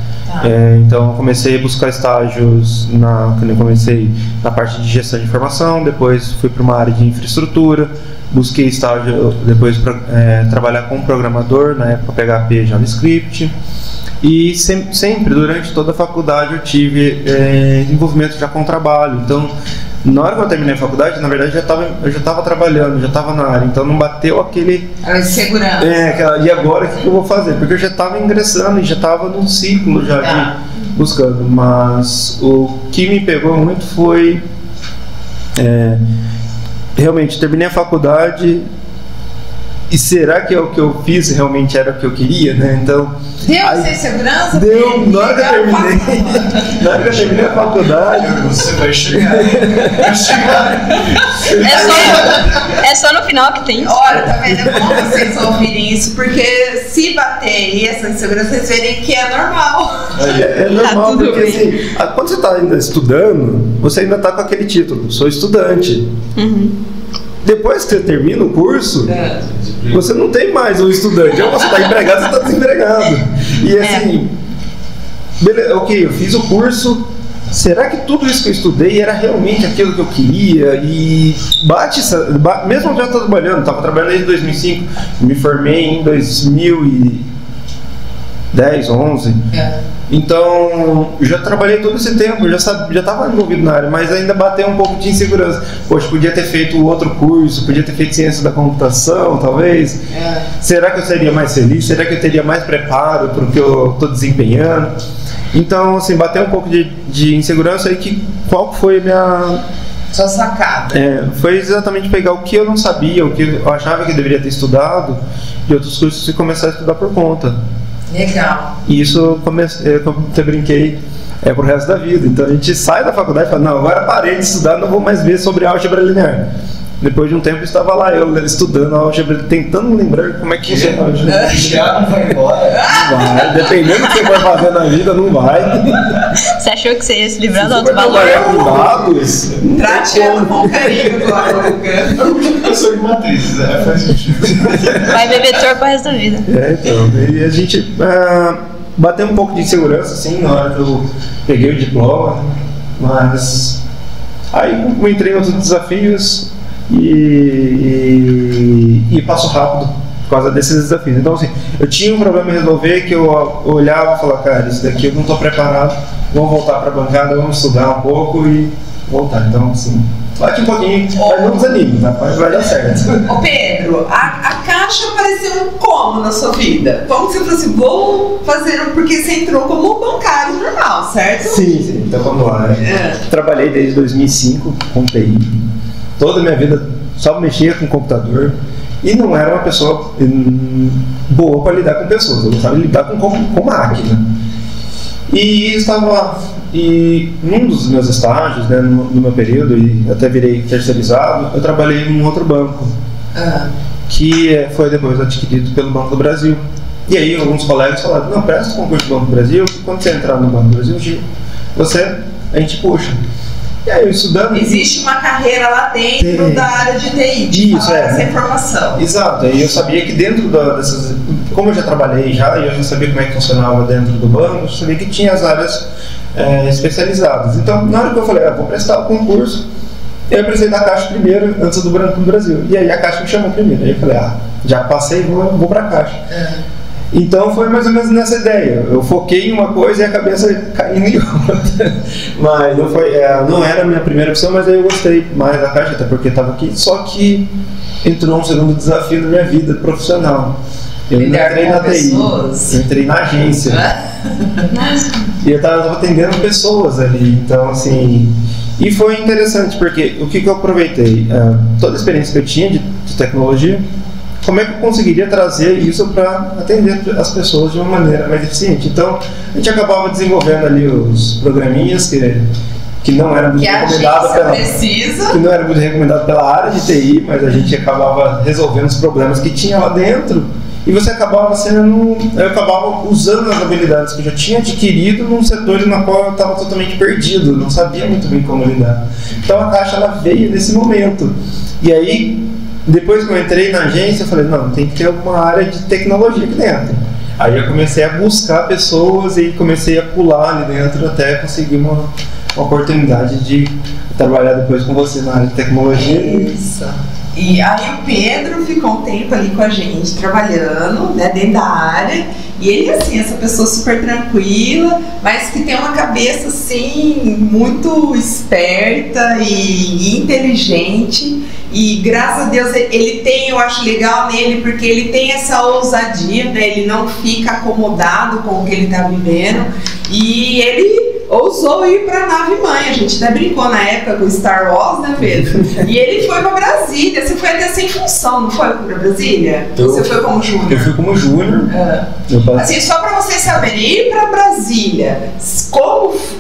Então, eu comecei a buscar estágios quando eu comecei na parte de gestão de informação, depois fui para uma área de infraestrutura. Busquei estágio depois para trabalhar com programador, na época PHP, JavaScript. E sempre, durante toda a faculdade, eu tive envolvimento já com trabalho. Então, na hora que eu terminei a faculdade, na verdade, eu já estava trabalhando, já estava na área. Então, não bateu aquele... segurança. E agora, o que eu vou fazer? Porque eu já estava ingressando e já estava num ciclo já de buscando. Mas o que me pegou muito foi... realmente, terminei a faculdade e será que é o que eu fiz realmente era o que eu queria, né? Então... Deu sem segurança? Deu, na hora que eu terminei. Na hora que eu terminei a faculdade... Você vai chegar. Vai chegar. É só no final que tem. Olha, tá vendo? É bom vocês ouvirem isso, porque se bater e essa insegurança, vocês verem que é normal. É normal, tudo porque bem. assim, quando você está ainda estudando, você ainda está com aquele título, sou estudante. Depois que você termina o curso, você não tem mais um estudante. Ou você está empregado, ou você está desempregado. E assim, beleza, ok, eu fiz o curso. Será que tudo isso que eu estudei era realmente aquilo que eu queria? E mesmo já trabalhando, estava trabalhando desde 2005, me formei em 2010, 11. Então, já trabalhei todo esse tempo, já estava envolvido na área, mas ainda bateu um pouco de insegurança. Poxa, podia ter feito outro curso, podia ter feito ciência da computação, talvez. Será que eu seria mais feliz? Será que eu teria mais preparo para o que eu estou desempenhando? Então, assim, bateu um pouco de insegurança aí. Qual foi a minha... Sua sacada. Foi exatamente pegar o que eu não sabia, o que eu achava que eu deveria ter estudado de outros cursos e começar a estudar por conta. Legal. E isso, como eu brinquei, pro resto da vida. Então a gente sai da faculdade e fala, não, agora parei de estudar, não vou mais ver sobre álgebra linear. Depois de um tempo estava lá eu estudando álgebra, tentando lembrar como é que funciona a álgebra. Já não vai embora. Não vai, dependendo do que você vai fazer na vida, não vai. Você achou que você ia se livrar do Se alto for valor? trabalhar com dados, Trate ela com carinho agora. Eu sou de matrizes, faz sentido. Vai beber torto pro resto da vida. então, e a gente bateu um pouco de insegurança, assim, na hora que eu peguei o diploma, mas aí eu entrei em outros desafios e passo rápido por causa desses desafios. Então, assim, eu tinha um problema a resolver que eu olhava e falava, cara, isso daqui eu não estou preparado, vamos voltar para a bancada, vamos estudar um pouco e voltar. Então, assim, bate um pouquinho, mas não desanime, tá? Vai dar certo. Ô Pedro, a caixa apareceu como na sua vida? Como que você falou assim, vou fazer, porque você entrou como um bancário normal, certo? Sim, então vamos lá. Trabalhei desde 2005 com TI. Toda a minha vida só mexia com computador e não era uma pessoa boa para lidar com pessoas. Eu gostava de lidar com máquina. E num dos meus estágios, né, no meu período, e até virei terceirizado, eu trabalhei em um outro banco, que foi depois adquirido pelo Banco do Brasil. E aí alguns colegas falaram, não, presta o concurso do Banco do Brasil, que quando você entrar no Banco do Brasil, a gente puxa. E aí eu estudando... Existe uma carreira lá dentro da área de TI, de Isso, falar essa informação. Exato, e eu sabia que dentro dessas... Como eu já trabalhei e eu já sabia como é que funcionava dentro do banco, eu sabia que tinha as áreas especializadas. Então, na hora que eu falei, vou prestar o concurso, eu precisei da Caixa primeiro, antes do Banco do Brasil. E aí a Caixa me chamou primeiro. Aí eu falei, já passei, vou para a Caixa. Então foi mais ou menos nessa ideia. Eu foquei em uma coisa e a cabeça caindo em outra. Mas não era a minha primeira opção, mas aí eu gostei mais da Caixa, até porque estava aqui. Só que entrou um segundo desafio na minha vida profissional. Eu entrei na TI, eu entrei na agência. E eu estava atendendo pessoas ali. Então, assim... E foi interessante, porque o que eu aproveitei? Toda a experiência que eu tinha de tecnologia, como é que eu conseguiria trazer isso para atender as pessoas de uma maneira mais eficiente? Então, a gente acabava desenvolvendo ali os programinhas que não era muito recomendado pela área de TI, mas a gente acabava resolvendo os problemas que tinha lá dentro. E você acabava eu acabava usando as habilidades que eu já tinha adquirido num setor na qual eu estava totalmente perdido, não sabia muito bem como lidar. Então a Caixa ela veio nesse momento. E aí, depois que eu entrei na agência, eu falei, não, tem que ter uma área de tecnologia aqui dentro. Aí eu comecei a buscar pessoas e comecei a pular ali dentro até conseguir uma oportunidade de trabalhar depois com você na área de tecnologia. Isso. E aí o Pedro ficou um tempo ali com a gente, trabalhando, né, dentro da área. E ele, assim, essa pessoa super tranquila, mas que tem uma cabeça, assim, muito esperta e inteligente. E graças a Deus ele tem, eu acho legal nele, porque ele tem essa ousadia, né? Ele não fica acomodado com o que ele está vivendo. E ele ousou ir para a nave-mãe. A gente até brincou na época com Star Wars, né, Pedro? E ele foi para Brasília. Você foi até sem função, não foi para Brasília? Você foi como júnior? Eu fui como júnior. Assim, só para vocês saberem, ir para Brasília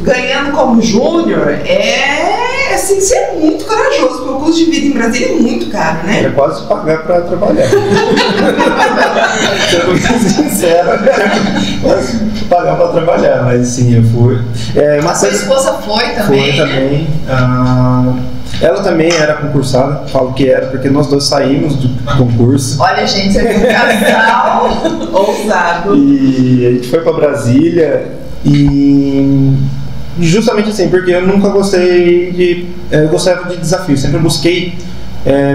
ganhando como júnior é assim, ser muito corajoso, porque o custo de vida em Brasília é muito caro, né? É quase pagar para trabalhar. Sendo sincero, quase pagar para trabalhar, mas sim, eu fui. A sua esposa foi também? Foi também. Ela também era concursada, falo que era, porque nós dois saímos do concurso. Olha, gente, você é um casal ousado. E a gente foi para Brasília e justamente assim, porque eu nunca gostei de... Eu gostava de desafios, sempre busquei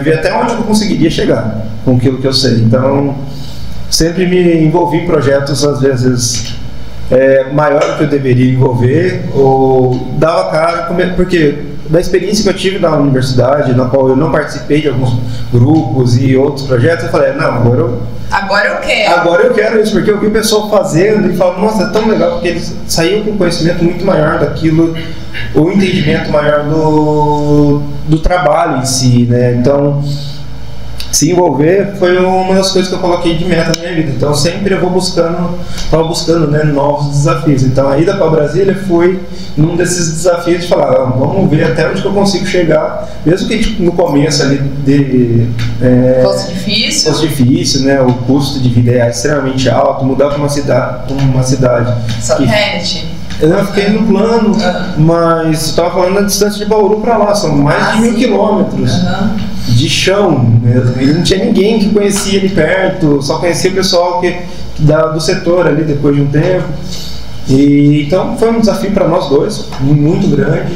ver até onde eu conseguiria chegar com aquilo que eu sei. Então, sempre me envolvi em projetos, às vezes... maior do que eu deveria envolver, ou dava cara, porque da experiência que eu tive na universidade, na qual eu não participei de alguns grupos e outros projetos, eu falei, não, agora eu quero isso, porque eu vi o pessoal fazendo e falo, nossa, é tão legal, porque eles saíram com conhecimento muito maior daquilo, o entendimento maior do trabalho em si, né? Então, se envolver foi uma das coisas que eu coloquei de meta na minha vida. Então sempre eu estava buscando, né, novos desafios. Então a ida para Brasília foi num desses desafios de falar, vamos ver até onde que eu consigo chegar, mesmo que no começo ali fosse difícil, né, o custo de vida é extremamente alto, mudar para uma cidade. Satélite. Eu fiquei no plano, mas eu estava falando da distância de Bauru para lá, são mais de 1.000 quilômetros de chão mesmo. E não tinha ninguém que conhecia ali perto, só conhecia o pessoal do setor ali depois de um tempo. E, então foi um desafio para nós dois, muito grande,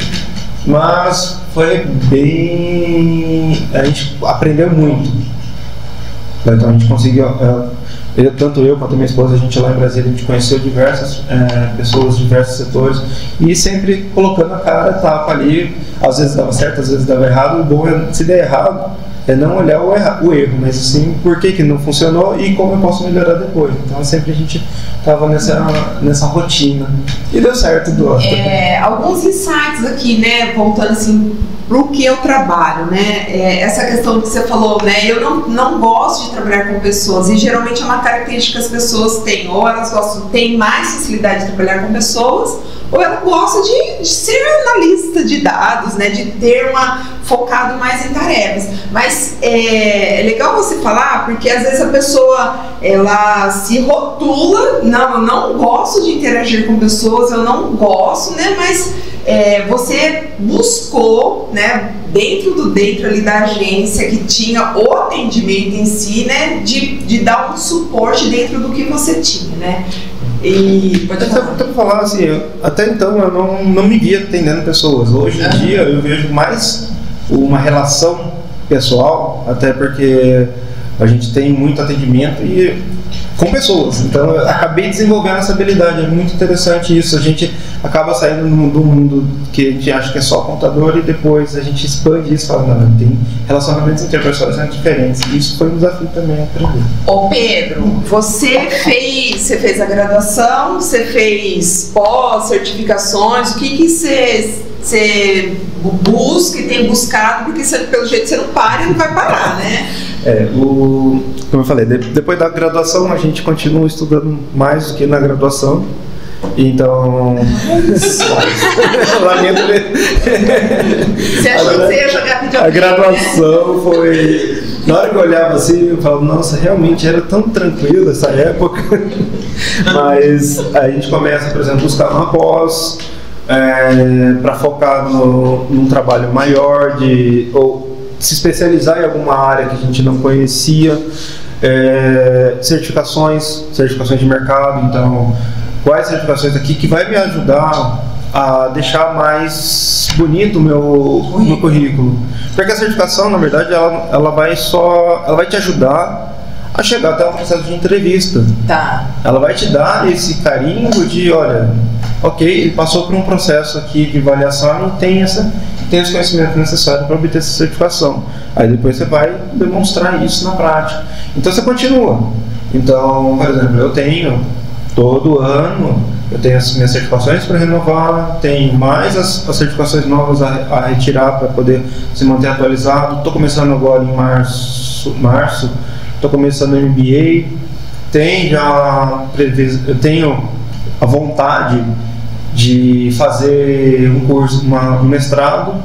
mas foi bem... A gente aprendeu muito. Então a gente conseguiu... Tanto eu quanto a minha esposa, a gente lá em Brasília, a gente conheceu diversas pessoas de diversos setores e sempre colocando a cara, tapa ali, às vezes dava certo, às vezes dava errado. O bom é, se der errado, é não olhar o erro, mas sim por que não funcionou e como eu posso melhorar depois. Então sempre a gente estava nessa rotina e deu certo. Alguns insights aqui, né, voltando assim para o que eu trabalho, né? Essa questão que você falou, né? Eu não gosto de trabalhar com pessoas, e geralmente é uma característica que as pessoas têm, ou elas têm mais facilidade de trabalhar com pessoas, ou ela gosta de ser analista de dados, né? De ter focado mais em tarefas. Mas é legal você falar, porque às vezes a pessoa ela se rotula, eu não gosto de interagir com pessoas, eu não gosto, né? Mas você buscou, né, dentro ali da agência que tinha o atendimento em si, né, de dar um suporte dentro do que você tinha, né? E pode falar assim, até então eu não me via atendendo pessoas. Hoje em dia eu vejo mais uma relação pessoal, até porque a gente tem muito atendimento com pessoas, então eu acabei desenvolvendo essa habilidade. É muito interessante isso. A gente acaba saindo do mundo que a gente acha que é só computador e depois a gente expande isso e fala, não, tem relacionamentos interpessoais diferentes. Isso foi um desafio também aprender. Ô Pedro, você fez a graduação, você fez pós-certificações, o que você busca e tem buscado, porque pelo jeito você não para e não vai parar, né? Como eu falei, depois da graduação a gente continua estudando mais do que na graduação. Então. Lamento. Você achou que você ia jogar videogame? A graduação foi. Na hora que eu olhava assim, eu falava, nossa, realmente era tão tranquilo essa época. Mas a gente começa, por exemplo, a buscar uma pós para focar num trabalho maior, ou se especializar em alguma área que a gente não conhecia. Certificações de mercado. Então, quais certificações aqui que vai me ajudar a deixar mais bonito o meu currículo? Porque a certificação, na verdade, ela vai te ajudar a chegar até um processo de entrevista. Tá. Ela vai te dar esse carimbo de, olha, ok, ele passou por um processo aqui de avaliação e tem tem os conhecimentos necessários para obter essa certificação. Aí depois você vai demonstrar isso na prática. Então você continua. Então, por exemplo, eu tenho todo ano, eu tenho as minhas certificações para renovar, tenho mais as certificações novas a retirar para poder se manter atualizado. Estou começando agora em março, estou começando o MBA. Eu tenho a vontade de fazer um curso, um mestrado.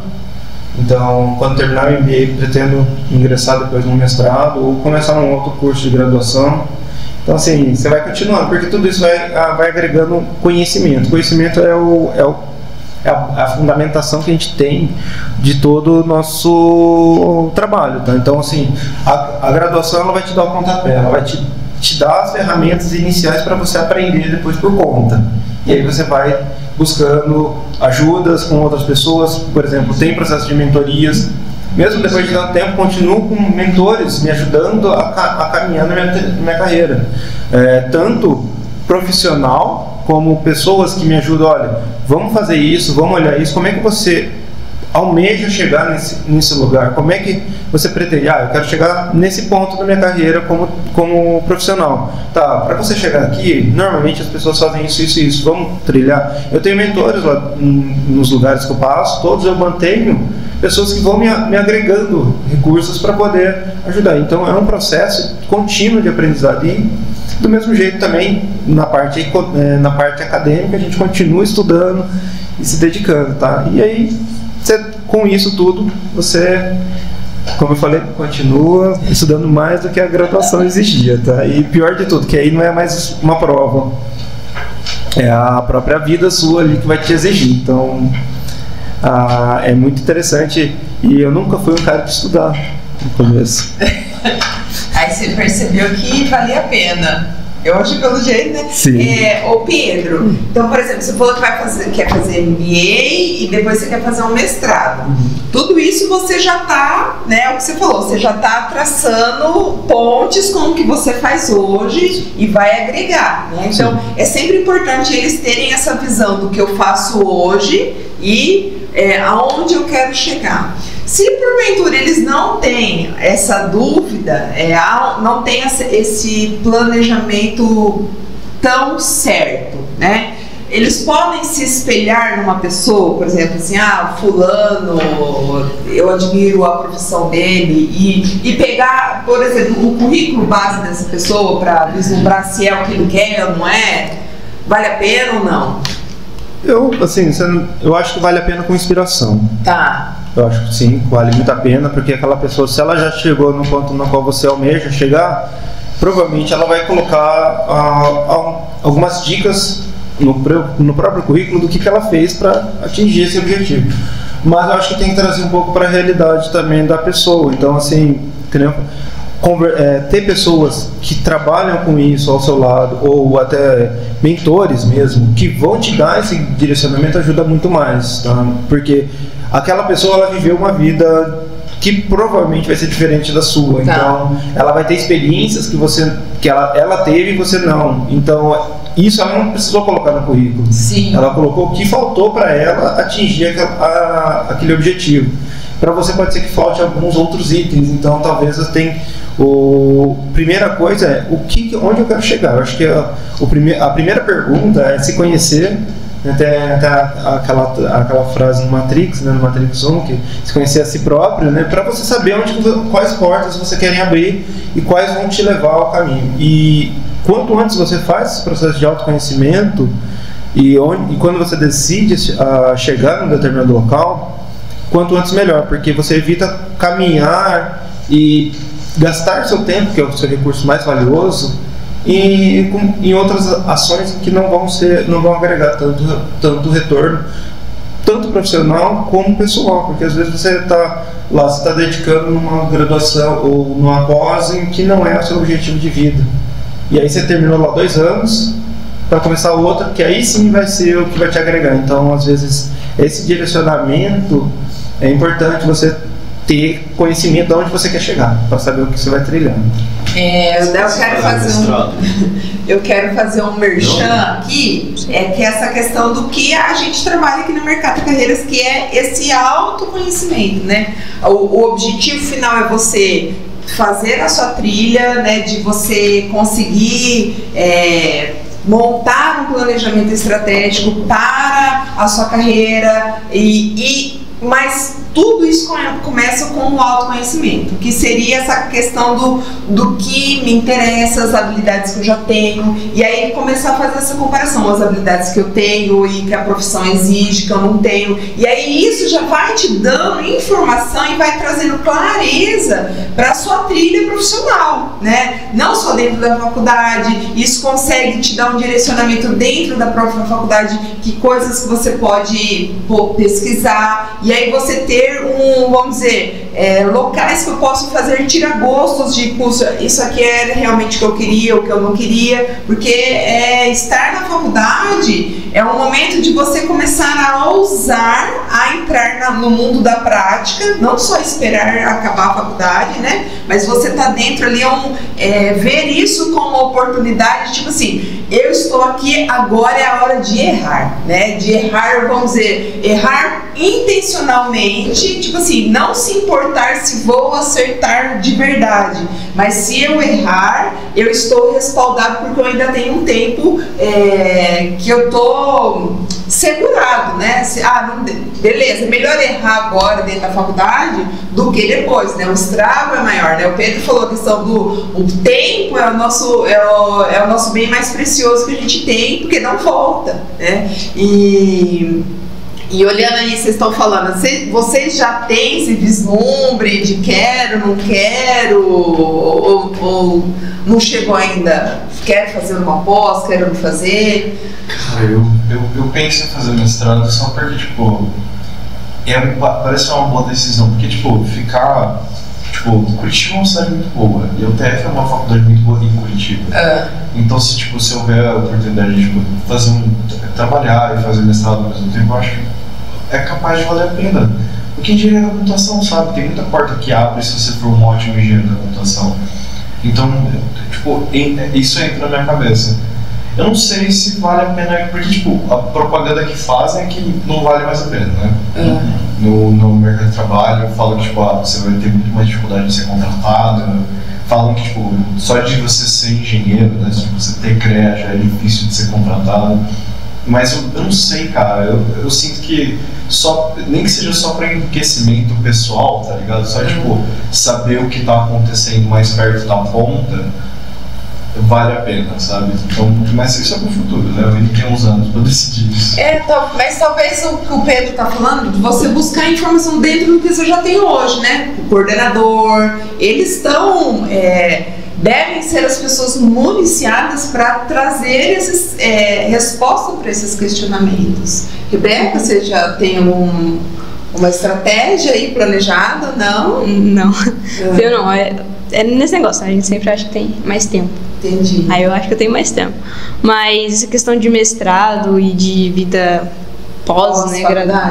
Então, quando terminar o MBA, pretendo ingressar depois no mestrado ou começar um outro curso de graduação. Então, assim, você vai continuando, porque tudo isso vai agregando conhecimento. Conhecimento é a fundamentação que a gente tem de todo o nosso trabalho, tá? Então, assim, a graduação ela vai te dar o pontapé, ela vai te dar as ferramentas iniciais para você aprender depois por conta. E aí você vai buscando ajudas com outras pessoas, por exemplo, tem processo de mentorias. Mesmo depois de tanto tempo, continuo com mentores me ajudando a caminhar na minha carreira. Tanto profissional, como pessoas que me ajudam, olha, vamos fazer isso, vamos olhar isso, como é que você almeja chegar nesse lugar? Como é que você pretende? Eu quero chegar nesse ponto da minha carreira como profissional. Tá, para você chegar aqui, normalmente as pessoas fazem isso, vamos trilhar. Eu tenho mentores lá nos lugares que eu passo, todos eu mantenho pessoas que vão me agregando recursos para poder ajudar. Então é um processo contínuo de aprendizado. E do mesmo jeito também na parte acadêmica a gente continua estudando e se dedicando, tá? E aí com isso tudo você, como eu falei, continua estudando mais do que a graduação exigia, tá? E pior de tudo, que aí não é mais uma prova, é a própria vida sua ali que vai te exigir. Então é muito interessante, e eu nunca fui um cara de estudar no começo. Aí você percebeu que valia a pena. Eu acho pelo jeito, né? Sim. Ô Pedro, então, por exemplo, você falou que quer fazer MBA e depois você quer fazer um mestrado. Tudo isso você já está, né? O que você falou, você já está traçando pontes com o que você faz hoje e vai agregar, né? Então, é sempre importante eles terem essa visão do que eu faço hoje e aonde eu quero chegar. Se porventura eles não têm essa dúvida, não tem esse planejamento tão certo, né? Eles podem se espelhar numa pessoa, por exemplo, assim, fulano, eu admiro a profissão dele, e pegar, por exemplo, o currículo base dessa pessoa para vislumbrar se é o que ele quer ou não é, vale a pena ou não? Eu acho que vale a pena com inspiração. Tá. Eu acho que sim, vale muito a pena, porque aquela pessoa, se ela já chegou no ponto no qual você almeja chegar, provavelmente ela vai colocar algumas dicas no próprio currículo do que ela fez para atingir esse objetivo. Mas eu acho que tem que trazer um pouco para a realidade também da pessoa. Então, assim, ter pessoas que trabalham com isso ao seu lado, ou até mentores mesmo, que vão te dar esse direcionamento, ajuda muito mais, tá? Porque aquela pessoa, ela viveu uma vida que provavelmente vai ser diferente da sua. Então, ela vai ter experiências que ela teve e você não. Então, isso ela não precisou colocar no currículo. Sim. Ela colocou o que faltou para ela atingir aquele objetivo. Para você pode ser que falte alguns outros itens. Então, talvez você tenha... Primeira coisa é onde eu quero chegar. Eu acho que a primeira pergunta é se conhecer. Até aquela frase no Matrix, né, no Matrix 1, que se conhecer a si próprio, né, para você saber quais portas você quer abrir e quais vão te levar ao caminho. E quanto antes você faz esse processo de autoconhecimento e quando você decide chegar num determinado local, quanto antes melhor, porque você evita caminhar e gastar seu tempo, que é o seu recurso mais valioso, e em outras ações que não vão agregar tanto retorno, tanto profissional como pessoal, porque às vezes você está dedicando numa graduação ou numa pós em que não é o seu objetivo de vida, e aí você terminou lá 2 anos para começar outra, que aí sim vai ser o que vai te agregar. Então, às vezes, esse direcionamento é importante, você ter conhecimento de onde você quer chegar, para saber o que você vai trilhando. Eu quero fazer eu quero fazer um merchan aqui, que é essa questão do que a gente trabalha aqui no Mercata Carreiras, que é esse autoconhecimento, né? O objetivo final é você fazer a sua trilha, né? De você conseguir montar um planejamento estratégico para a sua carreira, mas tudo isso começa com o autoconhecimento, que seria essa questão do que me interessa, as habilidades que eu já tenho, e aí começar a fazer essa comparação, as habilidades que eu tenho e que a profissão exige, que eu não tenho, e aí isso já vai te dando informação e vai trazendo clareza para a sua trilha profissional, né? Não só dentro da faculdade, isso consegue te dar um direcionamento dentro da própria faculdade, que coisas que você pode pesquisar, e aí você ter vamos dizer, locais que eu posso fazer tiragostos de curso, isso aqui era realmente o que eu queria, o que eu não queria, porque estar na faculdade é um momento de você começar a ousar a entrar no mundo da prática, não só esperar acabar a faculdade, né? Mas você tá dentro ali, ver isso como uma oportunidade, tipo assim, eu estou aqui, agora é a hora de errar, né? De errar, vamos dizer, errar intencionalmente, tipo assim, não se importar se vou acertar de verdade, mas se eu errar, eu estou respaldado porque eu ainda tenho um tempo que eu tô segurado, né? Beleza, melhor errar agora dentro da faculdade do que depois, né? O estrago é maior, né? O Pedro falou a questão o tempo é o nosso bem mais precioso que a gente tem, porque não volta, né? E olhando aí, vocês estão falando, vocês já têm esse vislumbre de quero, não quero, ou não chegou ainda? Quer fazer uma pós, quero não fazer? Cara, eu penso em fazer mestrado só porque, tipo, parece uma boa decisão, porque, tipo, Curitiba é uma cidade muito boa, e a UTF é uma faculdade muito boa em Curitiba. Então, se houver a oportunidade de trabalhar e fazer mestrado ao mesmo tempo, eu acho que é capaz de valer a pena. Porque engenharia da computação, sabe, tem muita porta que abre se você for um ótimo engenheiro da computação. Então, isso entra na minha cabeça. Eu não sei se vale a pena, porque, a propaganda que fazem é que não vale mais a pena, né? No mercado de trabalho, falam que, você vai ter muito mais dificuldade de ser contratado. Falam que, só de você ser engenheiro, né, de você ter CREA já é difícil de ser contratado. Mas eu não sei, cara, eu sinto que nem que seja só para enriquecimento pessoal, tá ligado? Só, saber o que tá acontecendo mais perto da ponta, vale a pena, sabe? Então, mas isso é pro futuro, né? Eu ainda tenho uns anos pra decidir isso. Mas talvez o que o Pedro tá falando, de você buscar informação dentro do que você já tem hoje, né? O coordenador, eles estão... devem ser as pessoas municiadas para trazer resposta para esses questionamentos. Rebeca, você já tem uma estratégia aí planejada? Não? Não. Eu não. É nesse negócio, a gente sempre acha que tem mais tempo. Entendi. Aí eu acho que eu tenho mais tempo. Mas essa questão de mestrado e de vida pós, né,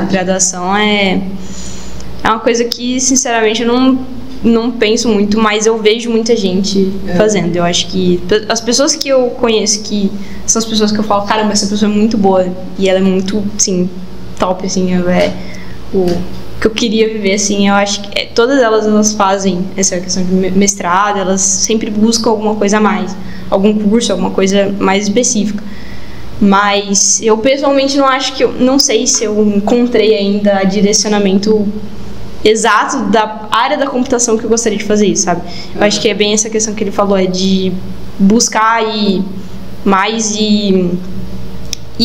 graduação é uma coisa que, sinceramente, eu não penso muito, mas eu vejo muita gente fazendo. Eu acho que as pessoas que eu conheço, que são as pessoas que eu falo, caramba, essa pessoa é muito boa e ela é muito, assim, top, assim, o que eu queria viver, assim, eu acho que todas elas fazem essa questão de mestrado, elas sempre buscam alguma coisa a mais, algum curso, alguma coisa mais específica. Mas eu pessoalmente não sei se eu encontrei ainda direcionamento exato da área da computação que eu gostaria de fazer isso, sabe? Eu acho que é bem essa questão que ele falou, de buscar mais e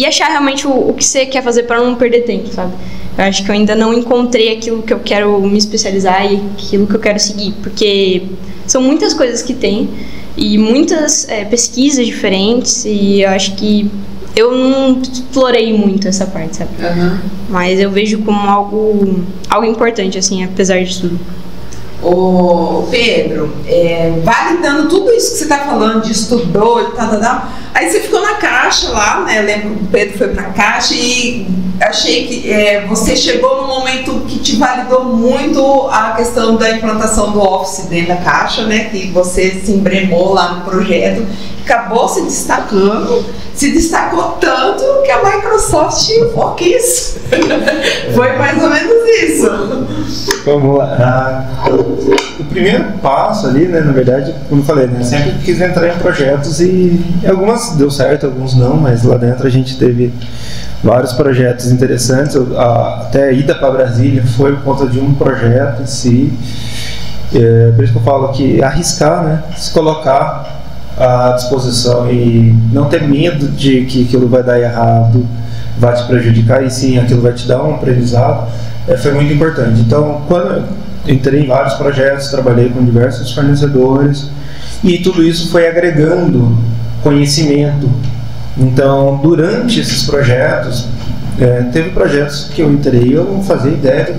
achar realmente o que você quer fazer para não perder tempo, sabe? Eu acho que eu ainda não encontrei aquilo que eu quero me especializar e aquilo que eu quero seguir, porque são muitas coisas que tem e muitas pesquisas diferentes, e eu acho que eu não explorei muito essa parte, sabe? Mas eu vejo como algo importante, assim, apesar de tudo. Ô Pedro, validando tudo isso que você está falando, de estudou e tal, aí você ficou na Caixa lá, né? Eu lembro que o Pedro foi para a Caixa e achei que você chegou num momento que te validou muito a questão da implantação do Office dentro da Caixa, né? Que você se embrenhou lá no projeto. acabou se destacou tanto que a Microsoft quis. Foi mais ou menos isso. Vamos lá. O primeiro passo ali, né, na verdade, como eu falei, né, sempre quis entrar em projetos e algumas deu certo, alguns não, mas lá dentro a gente teve vários projetos interessantes. Até a ida para Brasília foi por conta de um projeto em si. Por isso que eu falo que arriscar, né, se colocar à disposição e não ter medo de que aquilo vai dar errado, vai te prejudicar, e sim, aquilo vai te dar um aprendizado, foi muito importante. Então, quando eu entrei em vários projetos, trabalhei com diversos fornecedores e tudo isso foi agregando conhecimento. Então, durante esses projetos, teve projetos que eu entrei e eu não fazia ideia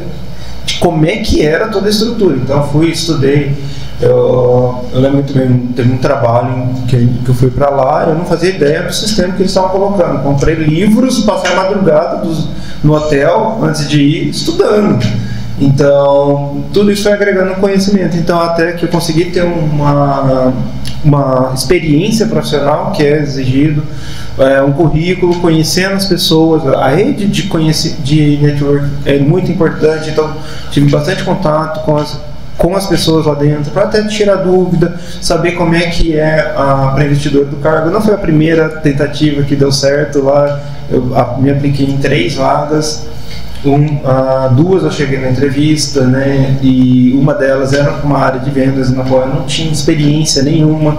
de como é que era toda a estrutura. Então, fui, estudei. Eu lembro muito bem, teve um trabalho que eu fui para lá, eu não fazia ideia do sistema que eles estavam colocando. Comprei livros, passei a madrugada no hotel, antes de ir, estudando. Então, tudo isso foi agregando conhecimento. Então, até que eu consegui ter uma experiência profissional que é exigido, um currículo, conhecendo as pessoas, a rede de network é muito importante. Então, tive bastante contato com as pessoas lá dentro, para até tirar dúvida, saber como é que é para investidor do cargo. Não foi a primeira tentativa que deu certo lá, eu me apliquei em 3 vagas. 2 eu cheguei na entrevista, né, e uma delas era uma área de vendas na qual eu não tinha experiência nenhuma.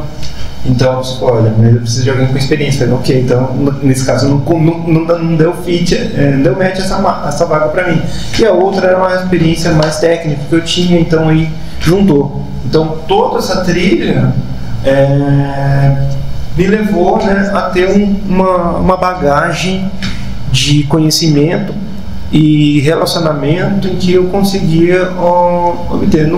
Então eu falei, olha, mas eu preciso de alguém com experiência. Eu falei, ok, então nesse caso não deu fit, não deu match essa vaga para mim. E a outra era uma experiência mais técnica que eu tinha, então aí juntou. Então toda essa trilha me levou, né, a ter uma bagagem de conhecimento e relacionamento em que eu conseguia obter.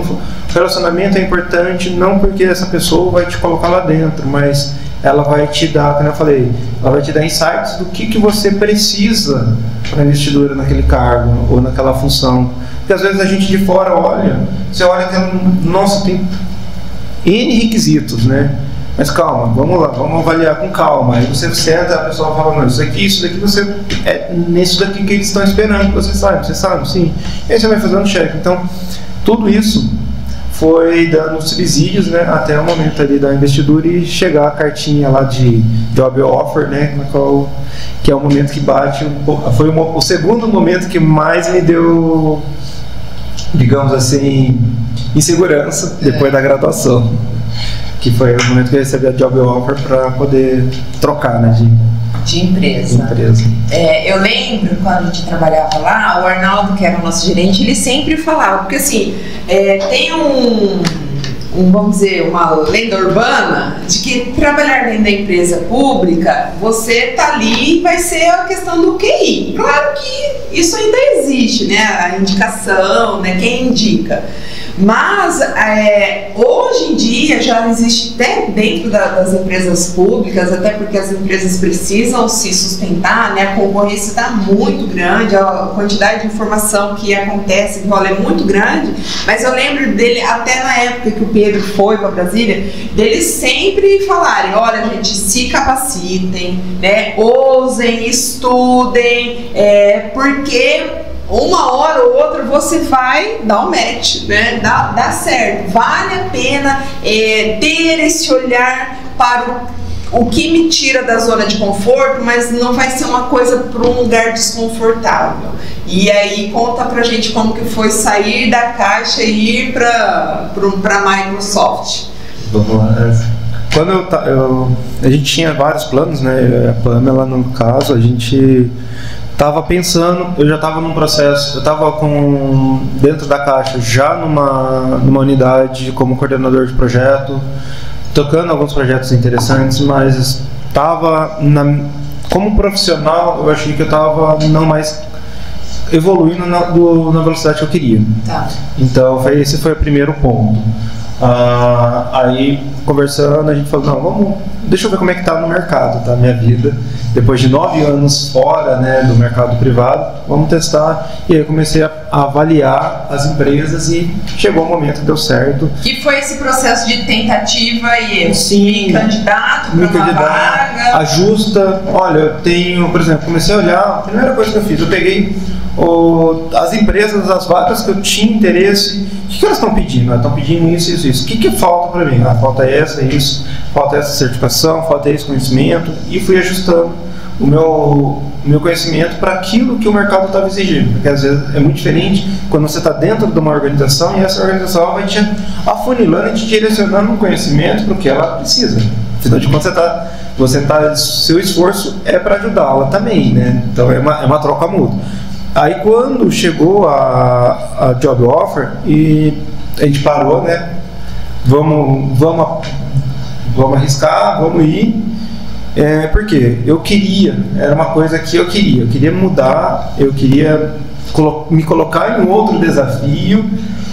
Relacionamento é importante não porque essa pessoa vai te colocar lá dentro, mas ela vai te dar, como eu falei, ela vai te dar insights do que você precisa para a investidura naquele cargo ou naquela função. Porque às vezes a gente de fora olha, você olha que, nossa, tem N requisitos, né? Mas calma, vamos lá, vamos avaliar com calma. Aí você senta, a pessoa fala, não, isso daqui você nisso daqui que eles estão esperando que você sabe, sim. E aí você vai fazendo check. Então, tudo isso foi dando subsídios, né, até o momento ali da investidura e chegar a cartinha lá de job offer, né, que é o momento que bate, foi o segundo momento que mais me deu, digamos assim, insegurança depois da graduação. Que foi o momento que eu recebi a job offer para poder trocar, né, de empresa. Eu lembro quando a gente trabalhava lá, o Arnaldo, que era o nosso gerente, ele sempre falava, porque assim, tem vamos dizer, uma lenda urbana de que trabalhar dentro da empresa pública, você tá ali e vai ser a questão do QI. Claro que isso ainda existe, né, a indicação, né, quem indica. Mas hoje em dia já existe até dentro das empresas públicas, até porque as empresas precisam se sustentar, né? A concorrência está muito grande, a quantidade de informação que acontece que rola é muito grande, mas eu lembro dele, até na época que o Pedro foi para Brasília, deles sempre falarem, olha gente, se capacitem, né? Ousem, estudem, porque uma hora ou outra você vai dar um match, né? Dá certo. Vale a pena ter esse olhar para o que me tira da zona de conforto, mas não vai ser uma coisa para um lugar desconfortável. E aí conta pra gente como que foi sair da caixa e ir para Microsoft. Vamos lá. Quando a gente tinha vários planos, né? A Pamela, no caso, a gente estava pensando, eu já estava num processo, eu estava dentro da Caixa, já numa unidade como coordenador de projeto, tocando alguns projetos interessantes, mas estava, como profissional, eu achei que eu estava não mais evoluindo na velocidade que eu queria. Tá. Então, esse foi o primeiro ponto. Aí, conversando, a gente falou, não, vamos deixa eu ver como é que tá no mercado, tá? Minha vida. Depois de 9 anos fora, né, do mercado privado, vamos testar. E aí eu comecei a avaliar as empresas e chegou o momento que deu certo. Que foi esse processo de tentativa e erro? Sim. Me candidato para uma vaga. Ajusta. Olha, eu tenho, por exemplo, comecei a olhar, a primeira coisa que eu fiz, eu peguei as empresas, as vagas que eu tinha interesse, o que elas estão pedindo? Elas estão pedindo isso. O que falta para mim? Falta isso, falta essa certificação, falta esse conhecimento, e fui ajustando o meu conhecimento para aquilo que o mercado estava exigindo, porque às vezes é muito diferente quando você está dentro de uma organização e essa organização vai te afunilando e te direcionando um conhecimento para o que ela precisa. Afinal de contas, seu esforço é para ajudá-la também, né? Então é uma troca mútua. Aí quando chegou a job offer e a gente parou, né? Vamos arriscar, vamos ir. Porque era uma coisa que eu queria mudar, eu queria me colocar em um outro desafio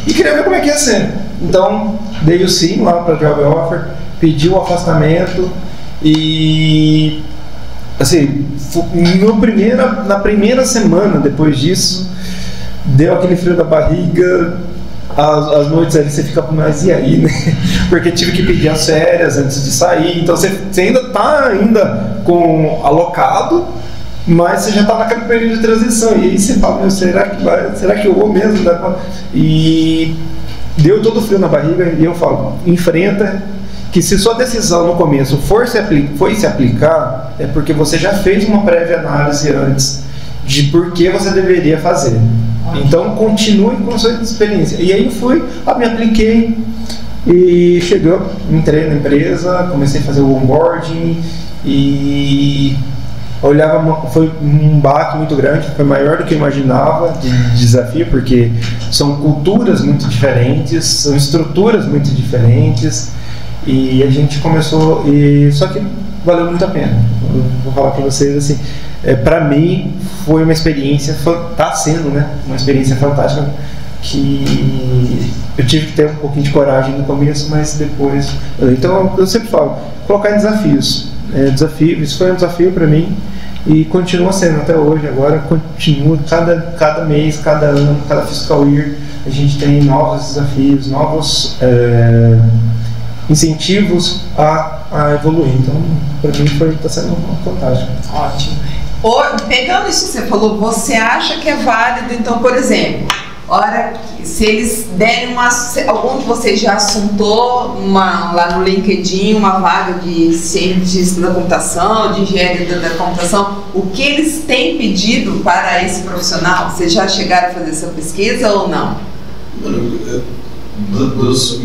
e queria ver como é que ia ser. Então, dei o sim lá para a job offer, pedi o afastamento e, assim, na primeira semana depois disso, deu aquele frio da barriga. As noites ali você fica mais e aí, né? Porque tive que pedir as férias antes de sair, então você ainda está com alocado, mas você já está naquele período de transição, e aí você fala, será que eu vou mesmo? E deu todo o frio na barriga, e eu falo, enfrenta, que se sua decisão no começo foi se aplicar, é porque você já fez uma prévia análise antes de por que você deveria fazer. Então continue com a sua experiência. E aí me apliquei e entrei na empresa, comecei a fazer o onboarding e foi um baque muito grande, foi maior do que eu imaginava de desafio, porque são culturas muito diferentes, são estruturas muito diferentes, e a gente começou, só que valeu muito a pena. Eu vou falar para vocês assim, para mim foi uma experiência, está sendo, né, uma experiência fantástica, que eu tive que ter um pouquinho de coragem no começo, mas depois, então eu sempre falo, colocar em desafios, isso foi um desafio para mim e continua sendo até hoje. Agora continua, cada mês, cada ano, cada fiscal year a gente tem novos desafios, novos incentivos a evoluir. Então, para mim está sendo fantástico. Ótimo. Pegando isso que você falou, você acha que é válido, então, por exemplo, se eles derem algum de vocês já assuntou lá no LinkedIn uma vaga de cientista da computação, de engenharia da computação, o que eles têm pedido para esse profissional? Vocês já chegaram a fazer essa pesquisa ou não? Dos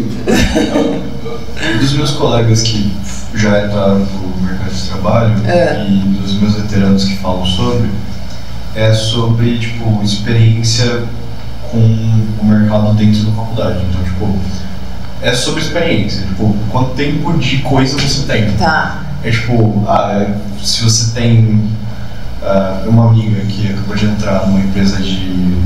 meus colegas que já entraram no mercado de trabalho e dos meus veteranos que falam sobre experiência com o mercado dentro da faculdade. Então, é sobre experiência, quanto tempo de coisa você tem. Tá. Se você tem uma amiga que acabou de entrar numa empresa de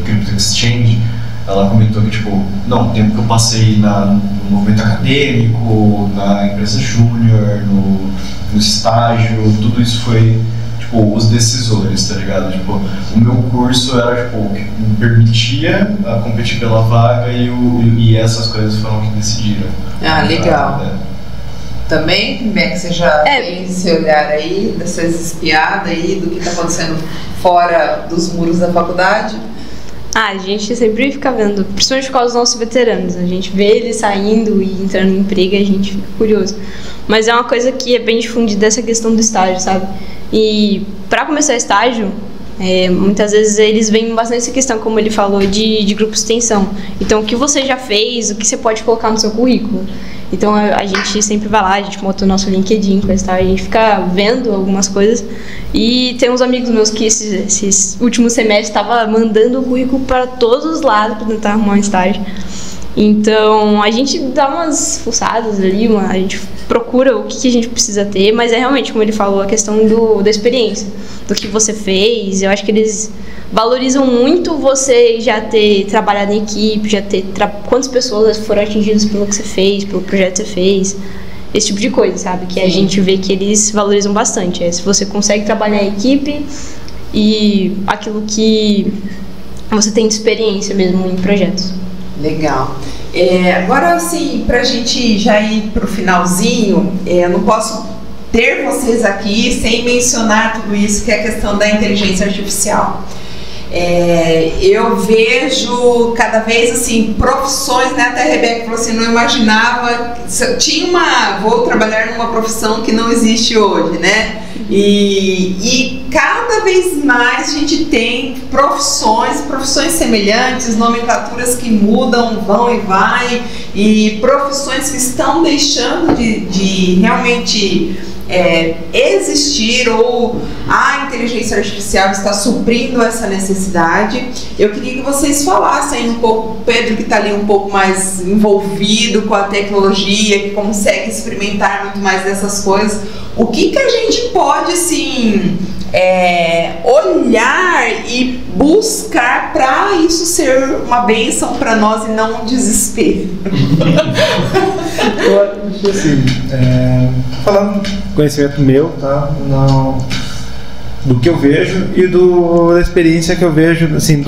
crypto exchange, ela comentou que, o tempo que eu passei no movimento acadêmico, na empresa júnior, no estágio, tudo isso foi, os decisores, tá ligado? O meu curso era, que me permitia competir pela vaga e essas coisas foram que decidiram. Ah, legal. Também, como é que você já tem esse olhar aí, dessas espiadas aí, do que está acontecendo fora dos muros da faculdade? A gente sempre fica vendo, principalmente por causa dos nossos veteranos. A gente vê eles saindo e entrando em emprego e a gente fica curioso. Mas é uma coisa que é bem difundida, essa questão do estágio, sabe? E para começar estágio, muitas vezes eles veem bastante essa questão, como ele falou, de grupo de extensão. Então, o que você já fez, o que você pode colocar no seu currículo. Então, a gente sempre vai lá, a gente monta o nosso LinkedIn, coisa e tal, a gente fica vendo algumas coisas. E tem uns amigos meus que esses últimos semestres estavam mandando o currículo para todos os lados para tentar arrumar um estágio. Então, a gente dá umas fuçadas ali, a gente procura o que a gente precisa ter, mas é realmente, como ele falou, a questão da experiência, do que você fez. Eu acho que eles valorizam muito você já ter trabalhado em equipe, já ter quantas pessoas foram atingidas pelo que você fez, pelo projeto que você fez. esse tipo de coisa, sabe? Que a gente vê que eles valorizam bastante. Se você consegue trabalhar a equipe e aquilo que você tem de experiência mesmo em projetos. Legal. Agora, assim, pra gente já ir pro finalzinho, eu não posso ter vocês aqui sem mencionar tudo isso, que é a questão da inteligência artificial. Eu vejo cada vez assim profissões, né? Até a Rebeca falou assim, não imaginava, vou trabalhar numa profissão que não existe hoje, né? E cada vez mais a gente tem profissões semelhantes, nomenclaturas que mudam, vão e vai, e profissões que estão deixando de realmente existir, ou a inteligência artificial está suprindo essa necessidade. Eu queria que vocês falassem um pouco, o Pedro, que está ali um pouco mais envolvido com a tecnologia, que consegue experimentar muito mais dessas coisas, o que a gente pode assim olhar e buscar para isso ser uma bênção para nós e não um desespero. Eu acho assim, falando do conhecimento meu, tá? Do que eu vejo e da experiência que eu vejo, assim,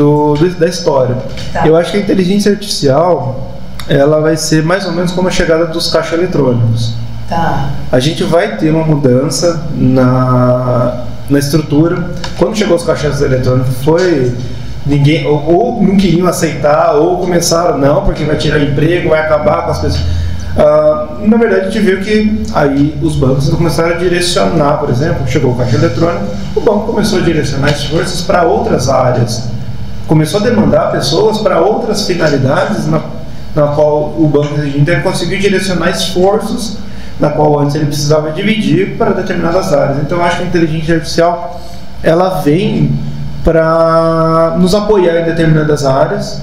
da história. Tá. Eu acho que a inteligência artificial, ela vai ser mais ou menos como a chegada dos caixas eletrônicos. Tá. A gente vai ter uma mudança na estrutura. Quando chegou os caixas eletrônicos, ninguém ou não queriam aceitar, ou começaram, não, porque vai tirar emprego, vai acabar com as pessoas. Na verdade, a gente viu que aí os bancos começaram a direcionar, por exemplo, chegou o caixa eletrônico, o banco começou a direcionar esforços para outras áreas, começou a demandar pessoas para outras finalidades, na qual o banco conseguiu direcionar esforços na qual antes ele precisava dividir para determinadas áreas. Então eu acho que a inteligência artificial ela vem para nos apoiar em determinadas áreas,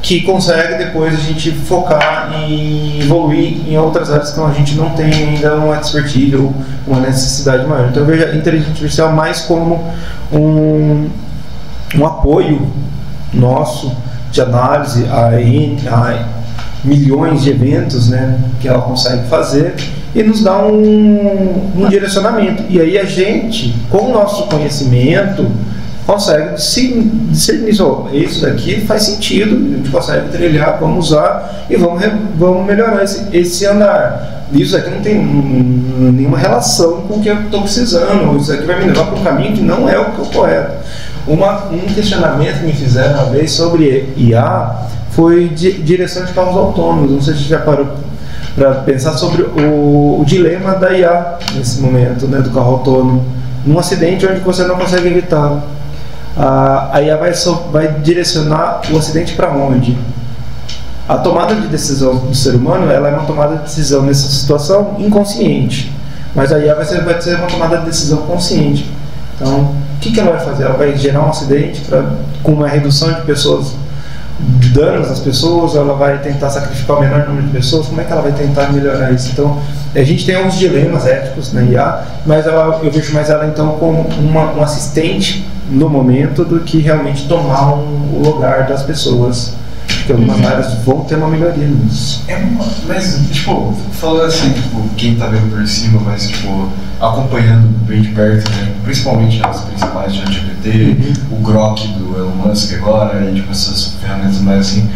que consegue depois a gente focar e evoluir em outras áreas que a gente não tem ainda uma expertise ou uma necessidade maior. Então eu vejo a inteligência artificial mais como um apoio nosso de análise a milhões de eventos, né, que ela consegue fazer e nos dá um direcionamento. E aí a gente, com o nosso conhecimento, consegue discernir, isso daqui faz sentido, a gente consegue trilhar, vamos usar e vamos melhorar esse andar. Isso aqui não tem nenhuma relação com o que eu estou precisando, isso aqui vai me levar para um caminho que não é o que é o correto. Um questionamento que me fizeram uma vez sobre IA foi direção de carros autônomos. Não sei se você já parou para pensar sobre o dilema da IA nesse momento, né, do carro autônomo, num acidente onde você não consegue evitar. A IA vai direcionar o acidente para onde? A tomada de decisão do ser humano, ela é uma tomada de decisão nessa situação inconsciente, mas a IA vai ser uma tomada de decisão consciente. Então, o que ela vai fazer? Ela vai gerar um acidente com uma redução de pessoas, de danos às pessoas, ela vai tentar sacrificar o menor número de pessoas. Como é que ela vai tentar melhorar isso? Então, a gente tem alguns dilemas éticos na IA, mas eu vejo mais ela então como um assistente no momento do que realmente tomar o lugar das pessoas. Porque algumas áreas vão ter uma melhoria nisso. Mas, tipo, falando assim, tipo, quem tá vendo por cima, mas, tipo, acompanhando bem de perto, né? Principalmente as principais, ChatGPT, o Grok do Elon Musk agora, e, tipo, essas ferramentas mais assim,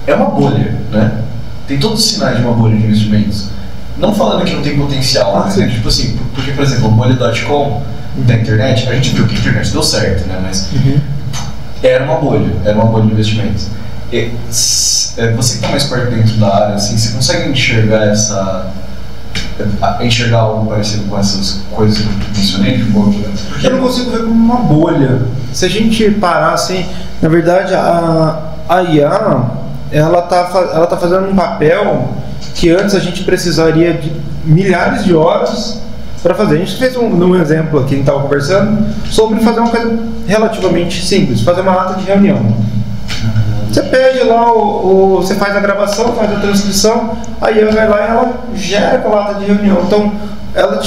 é uma bolha, né? Tem todos os sinais de uma bolha de investimentos. Não falando que não tem potencial, né? Tipo assim, porque, por exemplo, a bolha.com da internet, a gente viu que a internet deu certo, né? Mas era uma bolha de investimentos. Você que está mais perto dentro da área, assim, você consegue enxergar algo parecido com essas coisas que eu mencionei? Eu não consigo ver como uma bolha. Se a gente parar assim, na verdade a IA ela tá fazendo um papel que antes a gente precisaria de milhares de horas para fazer. A gente fez um exemplo aqui, a gente estava conversando sobre fazer uma coisa relativamente simples, fazer uma ata de reunião. Você pede lá, você faz a gravação, faz a transcrição, aí ela vai lá e ela gera aquela ata de reunião. Então, ela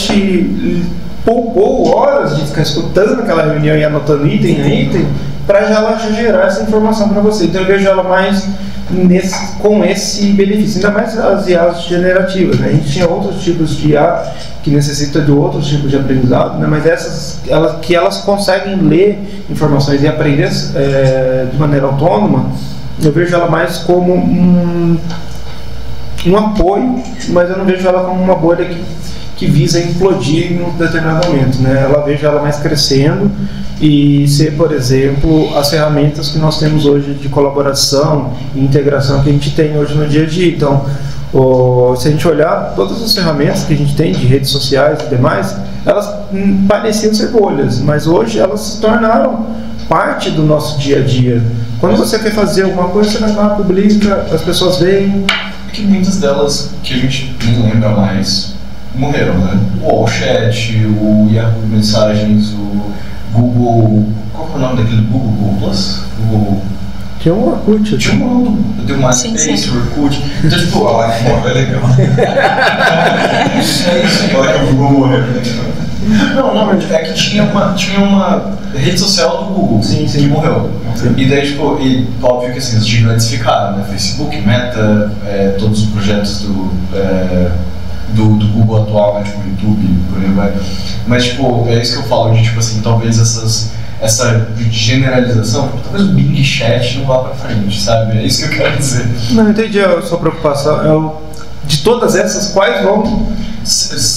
poupou horas de ficar escutando aquela reunião e anotando item a item, para ela já gerar essa informação para você. Então eu vejo ela mais com esse benefício, ainda mais as IAs generativas, né? A gente tinha outros tipos de IA que necessitam de outros tipos de aprendizado, né? Mas essas que elas conseguem ler informações e aprender de maneira autônoma, eu vejo ela mais como um apoio, mas eu não vejo ela como uma bolha que visa implodir em um determinado momento, né? Eu vejo ela mais crescendo e ser, por exemplo, as ferramentas que nós temos hoje de colaboração e integração que a gente tem hoje no dia a dia. Então, se a gente olhar todas as ferramentas que a gente tem de redes sociais e demais, elas pareciam ser bolhas, mas hoje elas se tornaram parte do nosso dia a dia. Quando você quer fazer alguma coisa, você vai lá, publica, as pessoas veem. Que muitas delas que a gente nem lembra mais morreram, né? O Wallchat, o Yahoo Mensagens, o Google... Qual é o nome daquele Google Plus? Tinha um Orkut. Tinha um MySpace, Orkut. Então, tipo, é legal. É isso, agora que o Google morreu. Não, é que tinha uma rede social do Google que morreu. Sim. E daí, tipo, óbvio que assim, os gigantes ficaram, né? Facebook, Meta, todos os projetos do Google atual, né? Tipo, YouTube, por aí vai. Mas, tipo, é isso que eu falo, de, tipo assim, talvez essa generalização, talvez o Bing Chat não vá pra frente, sabe? É isso que eu quero dizer. Não, entendi a sua preocupação. De todas essas, quais vão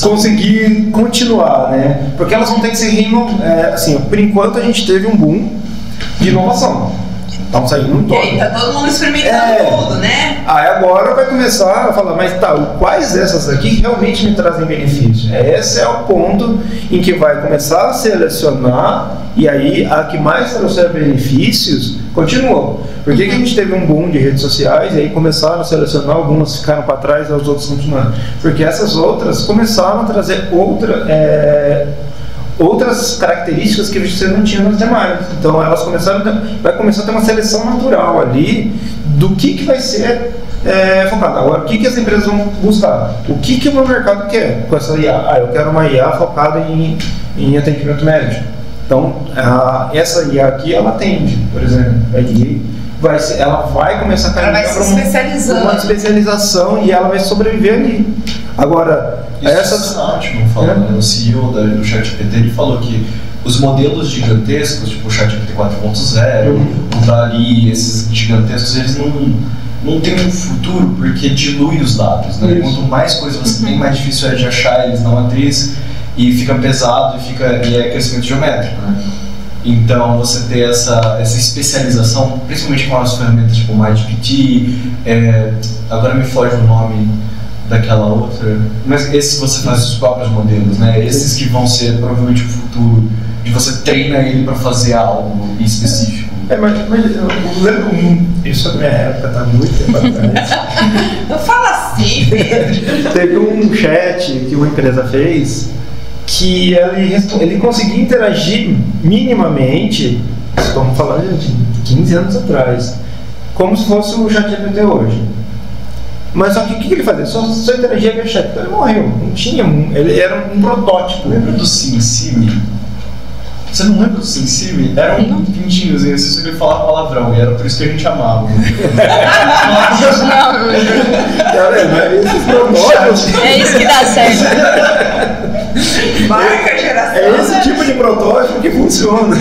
conseguir continuar, né? Porque elas vão ter que ser assim, por enquanto a gente teve um boom de inovação. Estão saindo em todo. E aí tá todo mundo experimentando tudo, né? Aí agora vai começar a falar, mas tá, quais dessas aqui realmente me trazem benefício? Esse é o ponto em que vai começar a selecionar, e aí a que mais trouxer benefícios continua. Por que a gente teve um boom de redes sociais e aí começaram a selecionar, algumas ficaram para trás e as outras continuaram? Porque essas outras começaram a trazer outras características que você não tinha nas demais. Então elas vai começar a ter uma seleção natural ali do que vai ser focado. Agora, o que as empresas vão buscar? O que o meu mercado quer com essa IA? Eu quero uma IA focada em atendimento médico. Então, essa IA aqui, ela atende, por exemplo. Aí ela vai começar a caminhar para uma especialização e ela vai sobreviver ali. Agora, isso é ótimo, falando, o CEO do ChatGPT, ele falou que os modelos gigantescos, tipo o ChatGPT 4.0, o DALL-E, esses gigantescos, eles não têm um futuro porque dilui os dados, né? Quanto mais coisas você tem, mais difícil é de achar eles na matriz e fica pesado e é crescimento geométrico, né? Então, você ter essa especialização, principalmente com as ferramentas tipo MyGPT, agora me foge o nome daquela outra, mas esses você faz os próprios modelos, né? Esses que vão ser provavelmente o futuro, de você treina ele para fazer algo específico. Mas eu lembro, isso na minha época, tá muito tempo atrás. Não fala assim, Pedro. Teve um chat que uma empresa fez que ele conseguia interagir minimamente, estamos falando de 15 anos atrás, como se fosse o ChatGPT hoje. Mas só que o que ele fazia? Só interagia com o chat. Então ele morreu. Não tinha ele era um protótipo. Lembra do SimSimi? Você não lembra do SimSimi? Era um pintinhos e você sabia falar palavrão, e era por isso que a gente amava. Esses protótipos. É isso que dá certo. Marca a geração. É esse tipo de protótipo que funciona.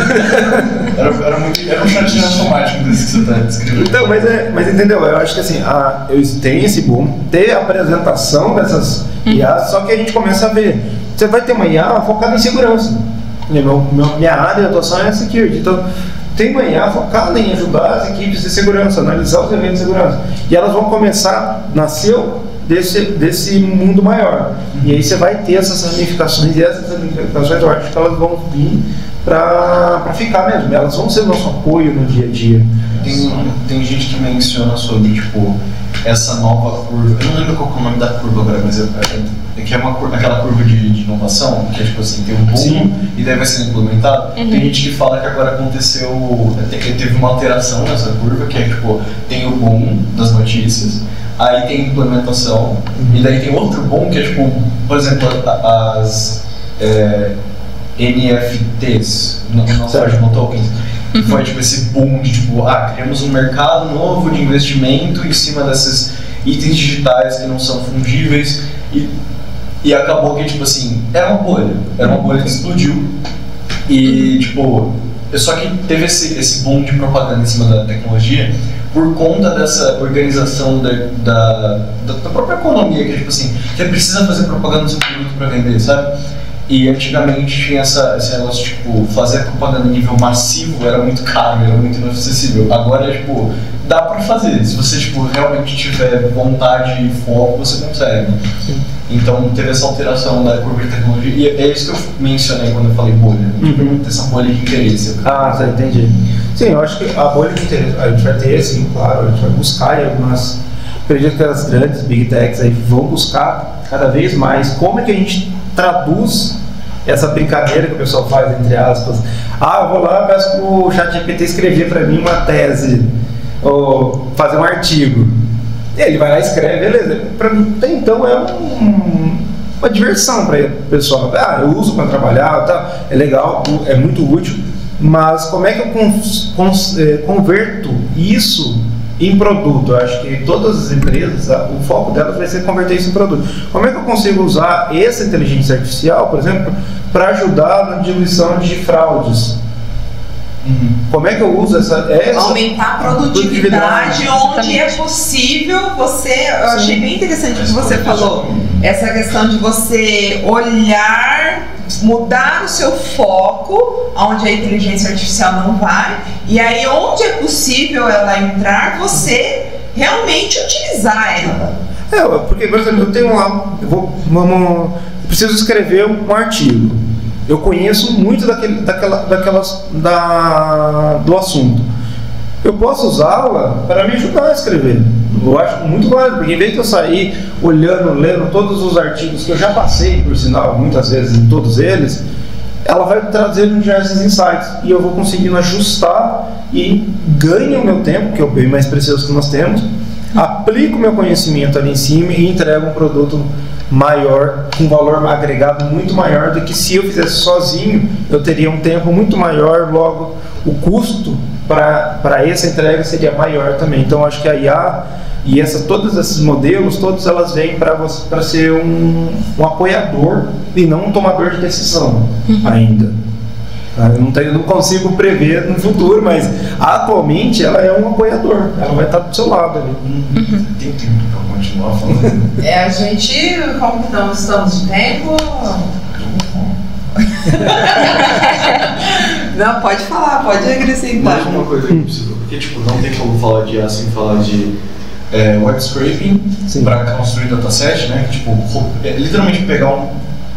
Era um chatinho automático desse que você está descrevendo. Então, mas entendeu? Eu acho que assim, tem esse boom, tem a apresentação dessas IAs, só que a gente começa a ver. Você vai ter uma IA focada em segurança. Minha área de atuação é security. Então, tem uma IA focada em ajudar as equipes de segurança, analisar os eventos de segurança. E elas vão começar, nasceu desse mundo maior. E aí você vai ter essas ramificações, e essas ramificações eu acho que elas vão vir para ficar mesmo. Elas vão ser nosso apoio no dia a dia. Tem gente que menciona sobre, tipo, essa nova curva. Eu não lembro qual é o nome da curva agora, mas que é aquela curva de inovação, que é tipo assim, tem um boom e daí vai sendo implementado. Tem gente que fala que agora aconteceu, teve uma alteração nessa curva, que é tipo, tem o boom das notícias, aí tem implementação, e daí tem outro boom que é tipo, por exemplo, NFTs, não fungible tokens. Foi tipo esse boom de tipo, criamos um mercado novo de investimento em cima desses itens digitais que não são fungíveis e acabou que tipo assim, era uma bolha que explodiu e tipo, só que teve esse boom de propaganda em cima da tecnologia por conta dessa organização da própria economia, que tipo assim, você precisa fazer propaganda do seu produto para vender, sabe? E antigamente tinha esse negócio, tipo, fazer propaganda em nível massivo era muito caro, era muito inacessível. Agora, tipo, dá pra fazer. Se você, tipo, realmente tiver vontade e foco, você consegue. Sim. Então, teve essa alteração da curva de tecnologia. E é isso que eu mencionei quando eu falei bolha. Tipo, essa bolha de interesse. Entendi. Sim, eu acho que a bolha de interesse, a gente vai ter, sim, claro, a gente vai buscar em algumas... Acredito que as grandes Big Techs aí vão buscar cada vez mais como é que a gente traduz essa brincadeira que o pessoal faz, entre aspas. Eu vou lá, peço pro ChatGPT escrever para mim uma tese ou fazer um artigo. Ele vai lá e escreve, beleza. Para mim, então é uma diversão para o pessoal. Eu uso para trabalhar, tá? É legal, é muito útil, mas como é que eu converto isso em produto? Eu acho que todas as empresas, o foco delas vai ser converter isso em produto. Como é que eu consigo usar essa inteligência artificial, por exemplo, para ajudar na diluição de fraudes? Como é que eu uso essa aumentar a produtividade onde é possível. Eu achei bem interessante o que você falou, essa questão de você olhar, mudar o seu foco onde a inteligência artificial não vai, e aí onde é possível ela entrar, você realmente utilizar ela. Porque, por exemplo, eu tenho lá, eu preciso escrever um artigo. Eu conheço muito do assunto. Eu posso usá-la para me ajudar a escrever. Eu acho muito válido, porque em vez de eu sair lendo todos os artigos que eu já passei, por sinal, muitas vezes em todos eles, ela vai trazendo já esses insights e eu vou conseguindo ajustar e ganho o meu tempo, que é o bem mais precioso que nós temos, aplico o meu conhecimento ali em cima e entrego um produto maior, com valor agregado muito maior do que se eu fizesse sozinho. Eu teria um tempo muito maior, logo o custo para essa entrega seria maior também. Então acho que a IA e todos esses modelos, todos elas vêm para ser um apoiador e não um tomador de decisão ainda. Eu não consigo prever no futuro, mas atualmente ela é um apoiador, ela vai estar do seu lado ali. Tem tempo para continuar falando? A gente, como não estamos de tempo... Não, pode falar, pode acrescentar. Mais uma coisa que eu preciso, porque tipo, não tem como falar de IA sem falar de web scraping para construir dataset, né? Tipo, literalmente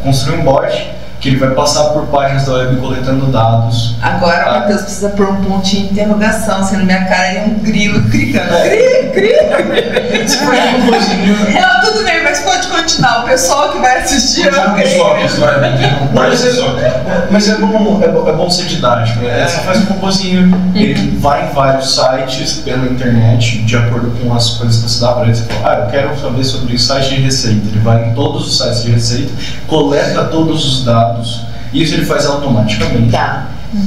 construir um bot que ele vai passar por páginas da web coletando dados. Agora o Matheus precisa pôr um pontinho de interrogação, se na minha cara é um grilo gritando. Não, tudo bem, mas pode continuar. O pessoal que vai assistir Mas é bom ser didático, né? Você faz um robôzinho, ele vai em vários sites pela internet, de acordo com as coisas que você dá para ele. Você fala, eu quero saber sobre site de receita. Ele vai em todos os sites de receita, coleta todos os dados. Isso ele faz automaticamente.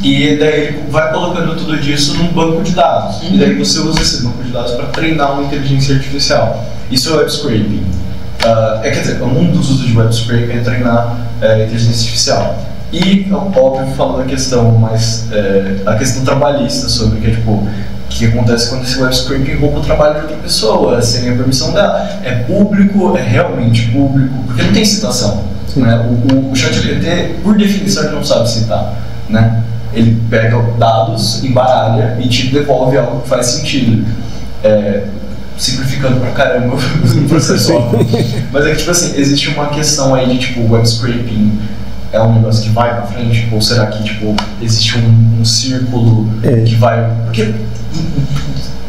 E daí ele vai colocando tudo isso num banco de dados. E daí você usa esse banco de dados para treinar uma inteligência artificial. Isso é web scraping. Quer dizer, um dos usos de web scraping é treinar inteligência artificial. E, óbvio, falando a questão trabalhista sobre o que acontece quando esse web scraping rouba o trabalho de outra pessoa, sem a permissão dela. É público, é realmente público, porque não tem citação. Né? O ChatGPT, por definição, ele não sabe citar. Né? Ele pega dados, embaralha e te devolve algo que faz sentido. Simplificando pra caramba o processo. Mas é que, tipo assim, existe uma questão aí de, tipo, web scraping é um negócio que vai pra frente? Ou será que, tipo, existe um círculo que vai... Porque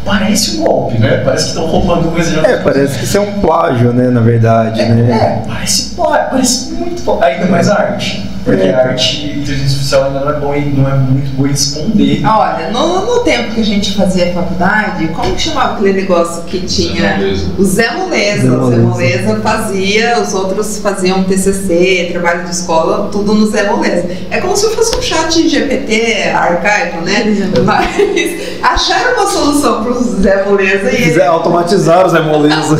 parece um golpe, né? Parece que estão roubando coisa de outra coisa. Parece que isso é um plágio, né, na verdade, né? Parece muito... Ainda mais arte. Porque a inteligência artificial ainda não é bom e não é muito boa em responder. Olha, no tempo que a gente fazia faculdade, como que chamava aquele negócio que tinha? O Zé Moleza. O Zé Moleza fazia, os outros faziam TCC, trabalho de escola, tudo no Zé Moleza. É como se fosse um chat GPT arcaico, né? Mas acharam uma solução para o Zé Moleza e automatizaram o Zé Moleza.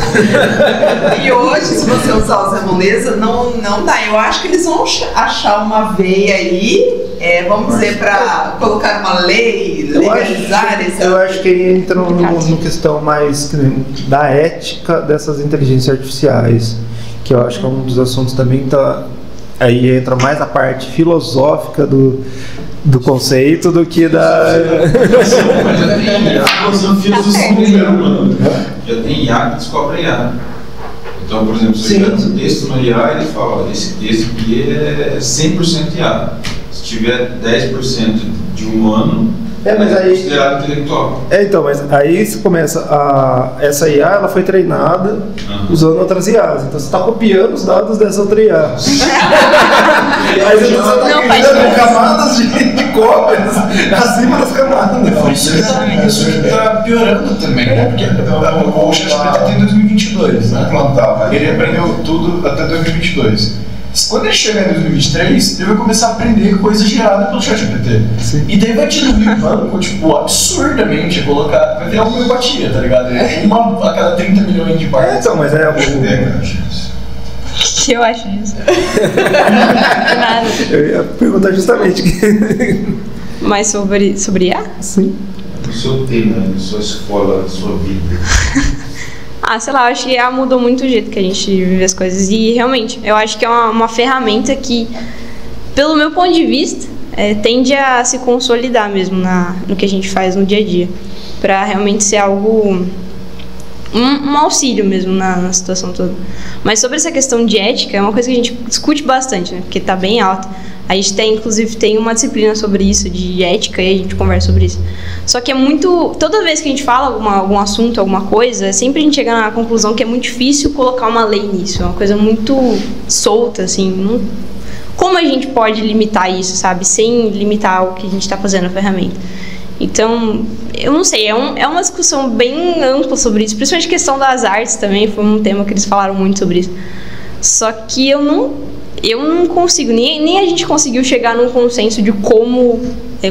E hoje, se você usar o Zé Moleza, não dá. Eu acho que eles vão achar uma veia aí, vamos dizer, para colocar uma lei, legalizar esse. Eu acho que entra no questão mais da ética dessas inteligências artificiais, que eu acho que é um dos assuntos também aí entra mais a parte filosófica do conceito do que da. Já tem IA que descobre IA. Então, por exemplo, se eu tiver um texto no IA, ele fala: esse texto aqui é 100% IA. Se tiver 10% de humano, mas aí, considerado intelectual. Então, mas aí você começa essa IA, ela foi treinada usando outras IAs. Então você está copiando os dados dessa outra IA. Aí você está criando camadas de cópias acima das camadas. Isso que está piorando também, né? Porque o ChatGPT tem 2022, né? Ele aprendeu tudo até 2022. Quando ele chegar em 2023, ele vai começar a aprender coisa gerada pelo ChatGPT. E daí vai diluir o banco, tipo, absurdamente, vai virar uma homeopatia, tá ligado? Uma a cada 30 milhões de partes. Então, mas O que eu acho disso? Nada. Eu ia perguntar justamente. Mas sobre IA? Sim. O seu tema, a sua escola, a sua vida. Sei lá, eu acho que IA mudou muito o jeito que a gente vive as coisas. E realmente, eu acho que é uma ferramenta que, pelo meu ponto de vista, tende a se consolidar mesmo no que a gente faz no dia a dia. Pra realmente ser algo, um auxílio mesmo na situação toda. Mas sobre essa questão de ética, é uma coisa que a gente discute bastante, né? Porque tá bem alta. A gente inclusive tem uma disciplina sobre isso, de ética, e a gente conversa sobre isso. Só que toda vez que a gente fala algum assunto, alguma coisa, sempre a gente chega na conclusão que é muito difícil colocar uma lei nisso. É uma coisa muito solta, assim. Como a gente pode limitar isso, sabe? Sem limitar o que a gente está fazendo na ferramenta. Então, eu não sei, é uma discussão bem ampla sobre isso. Principalmente a questão das artes também, foi um tema que eles falaram muito sobre isso. Só que eu não consigo, nem a gente conseguiu chegar num consenso de como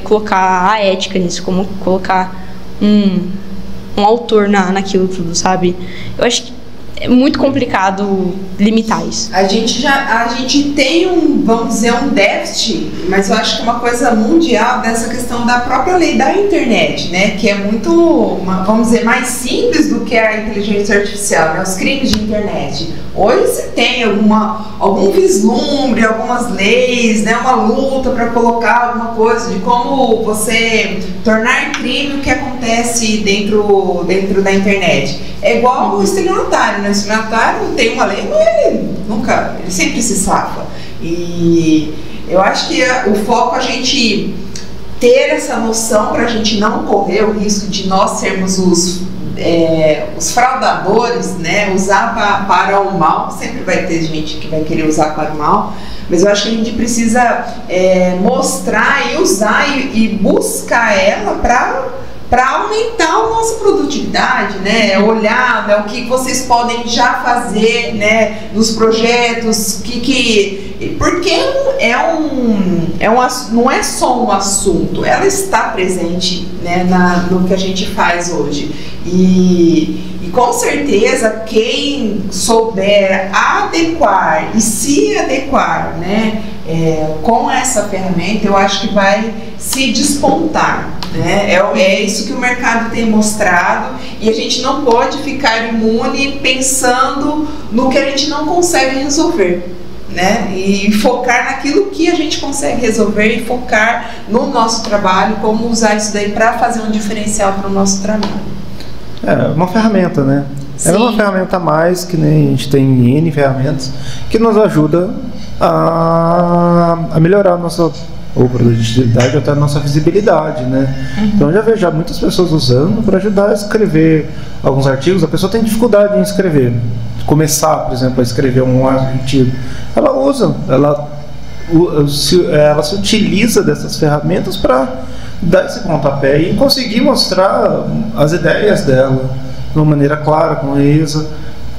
colocar a ética nisso, como colocar um autor naquilo tudo, sabe? Eu acho que é muito complicado limitar isso. A gente tem vamos dizer, um déficit, mas eu acho que é uma coisa mundial dessa questão da própria lei da internet, né? Que é muito, vamos dizer, mais simples do que a inteligência artificial, né? Os crimes de internet. Hoje se tem algum vislumbre, algumas leis, né? Uma luta para colocar alguma coisa de como você tornar crime o que acontece dentro da internet. É igual o estelionatário, né? O estelionatário não tem uma lei, mas ele sempre se safa. E eu acho que o foco é a gente ter essa noção para a gente não correr o risco de nós sermos os fraudadores, né? Usar para o mal. Sempre vai ter gente que vai querer usar para o mal, mas eu acho que a gente precisa mostrar e usar e buscar ela para aumentar a nossa produtividade, né? Olhar, né, o que vocês podem já fazer, né, nos projetos, porque não é só um assunto, ela está presente, né, no que a gente faz hoje. E com certeza quem souber adequar e se adequar, né, com essa ferramenta, eu acho que vai se despontar, né? É isso que o mercado tem mostrado, e a gente não pode ficar imune pensando no que a gente não consegue resolver, né? E focar naquilo que a gente consegue resolver e focar no nosso trabalho, como usar isso daí para fazer um diferencial para o nosso trabalho. É uma ferramenta, né? Sim. É uma ferramenta a mais, que nem a gente tem N ferramentas, que nos ajuda a melhorar a nossa produtividade ou até a nossa visibilidade, né? Então eu já vejo muitas pessoas usando para ajudar a escrever alguns artigos. A pessoa tem dificuldade em escrever, começar, por exemplo, a escrever um artigo. Ela usa, ela ela se utiliza dessas ferramentas para dar esse pontapé e conseguir mostrar as ideias dela de uma maneira clara, coesa,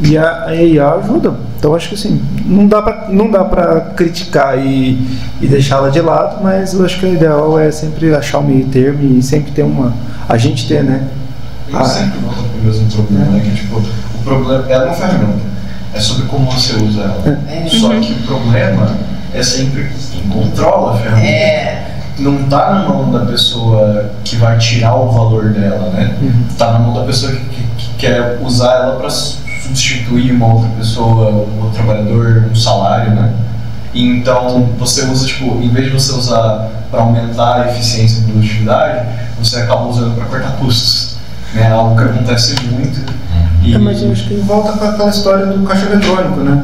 e a IA ajuda. Então acho que assim, não dá para criticar e deixá-la de lado, mas eu acho que o ideal é sempre achar o meio termo e sempre ter a gente ter, né? Eu sempre volto para o mesmo problema, né? Que tipo, o problema, ela é uma ferramenta, é sobre como você usa ela. Só que o problema é sempre quem controla a ferramenta. Não tá na mão da pessoa que vai tirar o valor dela, né? Tá na mão da pessoa que quer usar ela para substituir uma outra pessoa, um outro trabalhador, um salário, né? Então você usa, tipo, em vez de você usar para aumentar a eficiência e produtividade, você acaba usando para cortar custos, né? Algo que acontece muito. Mas eu acho que volta para aquela história do caixa eletrônico, né?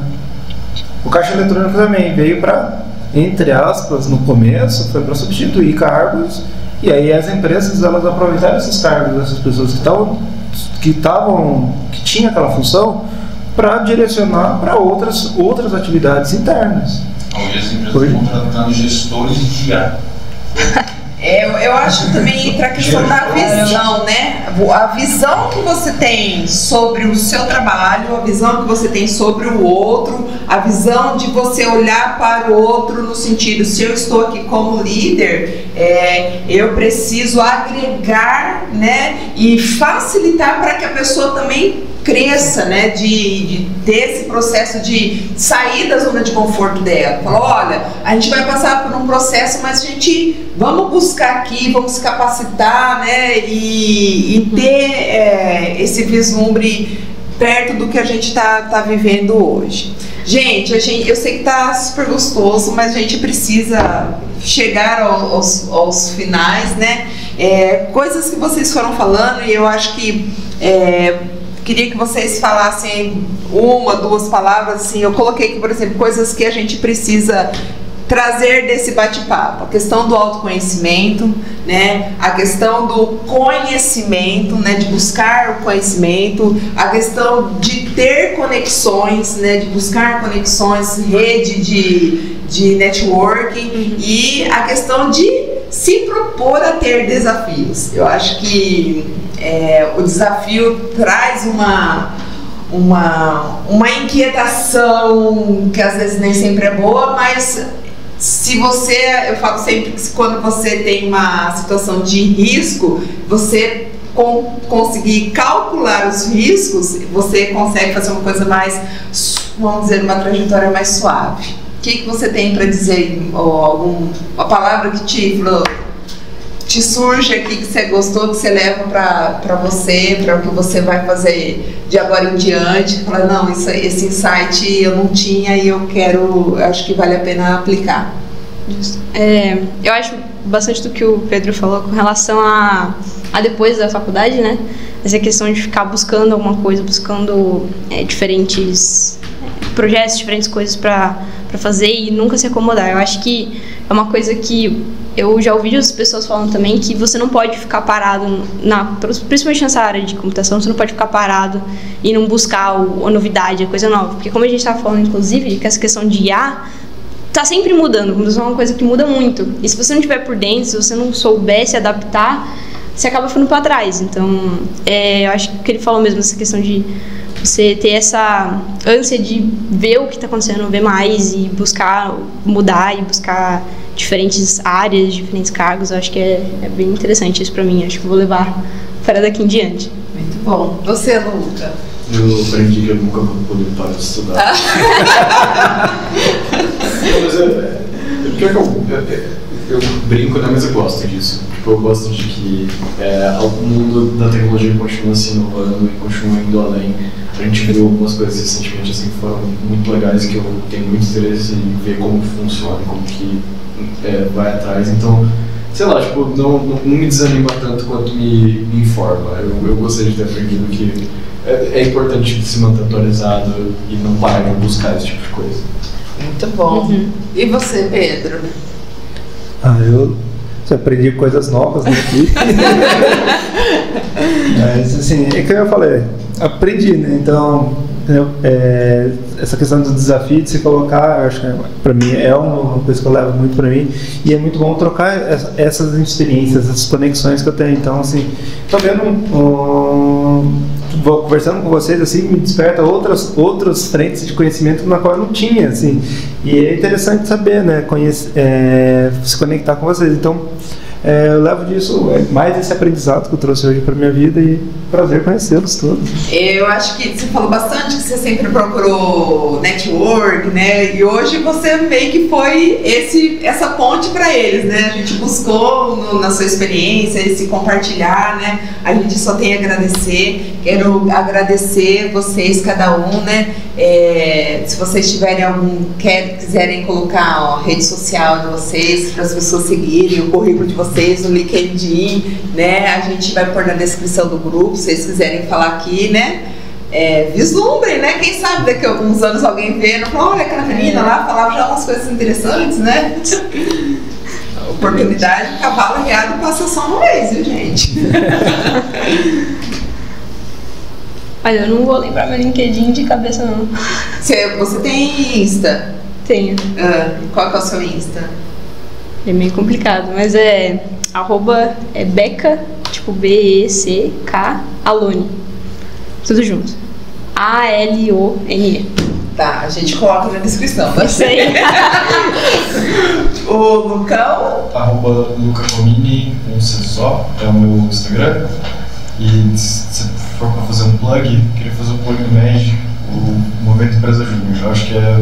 O caixa eletrônico também veio para, entre aspas, no começo, foi para substituir cargos, e aí as empresas elas aproveitaram esses cargos dessas pessoas que tinham aquela função para direcionar para outras atividades internas. Hoje as empresas estão contratando gestores de IA. Eu acho que também entra a questão da visão, né? A visão que você tem sobre o seu trabalho, a visão que você tem sobre o outro, a visão de você olhar para o outro no sentido, se eu estou aqui como líder, eu preciso agregar, né? E facilitar para que a pessoa também cresça, né, de ter esse processo de sair da zona de conforto dela. Falar, olha, a gente vai passar por um processo, mas vamos buscar aqui, vamos se capacitar, né, e ter esse vislumbre perto do que a gente tá vivendo hoje. Gente, eu sei que tá super gostoso, mas a gente precisa chegar aos finais, né, coisas que vocês foram falando, e eu acho que queria que vocês falassem uma, duas palavras, assim, eu coloquei aqui, por exemplo, coisas que a gente precisa trazer desse bate-papo. A questão do autoconhecimento, né? A questão do conhecimento, né? De buscar o conhecimento, a questão de ter conexões, né? De buscar conexões, rede de networking, e a questão de se propor a ter desafios. Eu acho que o desafio traz uma inquietação que às vezes nem sempre é boa, mas eu falo sempre que quando você tem uma situação de risco, você conseguir calcular os riscos, você consegue fazer uma coisa mais, vamos dizer, uma trajetória mais suave. O que você tem para dizer? Uma palavra que te surge aqui, que você gostou, que você leva para você, para o que você vai fazer de agora em diante? Fala, não, esse insight eu não tinha e eu acho que vale a pena aplicar. Eu acho bastante do que o Pedro falou com relação a depois da faculdade, né? Essa questão de ficar buscando alguma coisa, buscando diferentes projetos, diferentes coisas para fazer e nunca se acomodar. Eu acho que é uma coisa que eu já ouvi as pessoas falando também, que você não pode ficar parado, principalmente nessa área de computação, você não pode ficar parado e não buscar a novidade, a coisa nova. Porque como a gente estava falando, inclusive, que essa questão de IA está sempre mudando, computação é uma coisa que muda muito. E se você não estiver por dentro, se você não souber se adaptar, você acaba ficando para trás. Então, eu acho que ele falou mesmo, essa questão de você ter essa ânsia de ver o que está acontecendo, ver mais e buscar mudar e buscar diferentes áreas, diferentes cargos. Eu acho que é bem interessante isso para mim. Acho que eu vou levar para daqui em diante. Muito bom. Você, Luca? Eu aprendi que eu nunca vou poder parar de estudar. Eu brinco, né, mas eu gosto disso. Tipo, eu gosto de que o mundo da tecnologia continua se inovando e continua indo além. A gente viu algumas coisas recentemente assim, que foram muito legais, que eu tenho muito interesse em ver como funciona, como que vai atrás. Então, sei lá, tipo, não me desanima tanto quanto me informa. Eu gostaria de ter aprendido que é importante se manter atualizado e não parar de buscar esse tipo de coisa. Muito bom. Uhum. E você, Pedro? Eu aprendi coisas novas aqui. Mas assim, é que eu falei, aprendi, né? Então, essa questão do desafio de se colocar, eu acho que para mim é uma coisa que eu levo muito para mim, e é muito bom trocar essas experiências, essas conexões que eu tenho. Então, assim, tô vendo, vou conversando com vocês, assim, me desperta outras frentes de conhecimento na qual eu não tinha, assim, e é interessante saber, né, se conectar com vocês. Então, eu levo disso, mais esse aprendizado que eu trouxe hoje para minha vida, e prazer conhecê-los todos. Eu acho que você falou bastante que você sempre procurou network, né? E hoje você meio que foi essa ponte para eles, né? A gente buscou na sua experiência esse compartilhar, né? A gente só tem a agradecer. Quero agradecer vocês, cada um, né? Se vocês tiverem quiserem colocar a rede social de vocês para as pessoas seguirem, o currículo de vocês no LinkedIn, né? A gente vai pôr na descrição do grupo, se vocês quiserem falar aqui, né? Vislumbrem, né? Quem sabe daqui a alguns anos alguém vê e fala, olha aquela menina lá, falava já umas coisas interessantes, né? Oportunidade, cavalo arriado passa só uma vez, viu, gente? Olha, eu não vou lembrar meu LinkedIn de cabeça, não. Você tem Insta? Tenho. Qual que é o seu Insta? É meio complicado, mas Beca, tipo BECK, Alone. Tudo junto. ALONE. Tá, a gente coloca na descrição. Tá? Isso aí. O Lucão? @lucacomini, com C só, é o meu Instagram. E se for para fazer um plug, queria fazer um plug do MED, o Movimento Empresa Júnior. Eu acho que é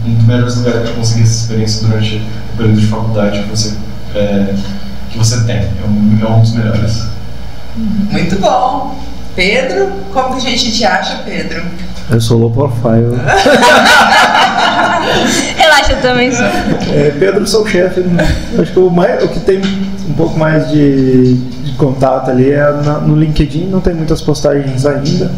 um dos melhores lugares para conseguir essa experiência durante o período de faculdade que você tem. É um dos melhores. Muito bom. Pedro, como que a gente te acha, Pedro? Eu sou low profile. Relaxa, eu também sou. Pedro, sou o chefe. Acho que o que tem um pouco mais de contato ali é no LinkedIn. Não tem muitas postagens ainda.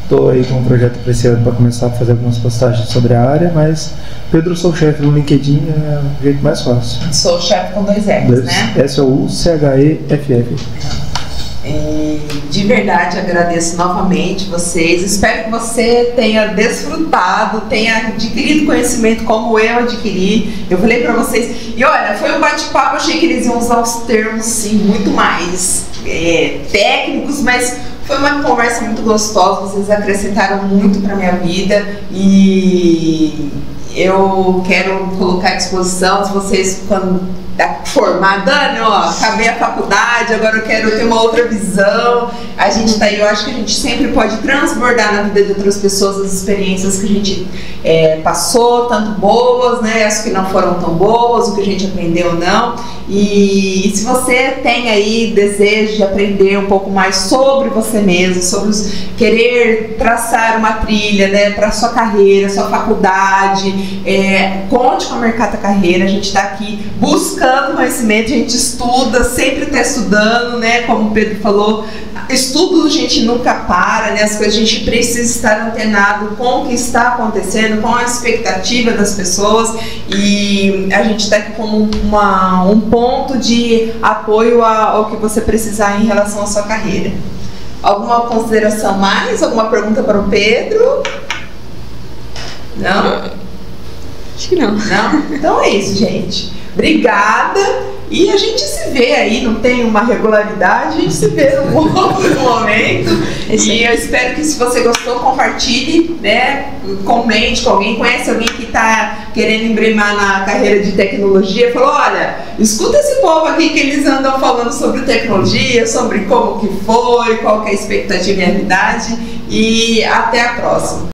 Estou aí com um projeto para esse ano para começar a fazer algumas postagens sobre a área, mas Pedro, sou o chefe no LinkedIn, é o jeito mais fácil. Sou chefe com 2 Fs, né? SOUCHEFF. E de verdade agradeço novamente vocês. Espero que você tenha desfrutado, tenha adquirido conhecimento como eu adquiri. Eu falei pra vocês, e olha, foi um bate-papo. Achei que eles iam usar os termos sim muito mais técnicos, mas foi uma conversa muito gostosa. Vocês acrescentaram muito pra minha vida e eu quero colocar à disposição, se vocês, quando formar, Dani, acabei a faculdade, agora eu quero ter uma outra visão. A gente tá aí, eu acho que a gente sempre pode transbordar na vida de outras pessoas as experiências que a gente passou, tanto boas, né, as que não foram tão boas, o que a gente aprendeu ou não. E se você tem aí desejo de aprender um pouco mais sobre você mesmo, sobre querer traçar uma trilha, né, para sua carreira, sua faculdade, conte com a Mercata Carreira. A gente está aqui buscando conhecimento, a gente estuda, sempre está estudando, né, como o Pedro falou, estudo a gente nunca para, né, as coisas a gente precisa estar antenado com o que está acontecendo, com a expectativa das pessoas, e a gente está aqui como um ponto de apoio ao que você precisar em relação à sua carreira. Alguma consideração mais? Alguma pergunta para o Pedro? Não? Acho que não. Não? Então é isso, gente. Obrigada, e a gente se vê aí, não tem uma regularidade, a gente se vê num outro momento. E eu espero que, se você gostou, compartilhe, né, comente com alguém, conhece alguém que está querendo embrimar na carreira de tecnologia, falou, olha, escuta esse povo aqui que eles andam falando sobre tecnologia, sobre como que foi, qual que é a expectativa e a realidade, e até a próxima.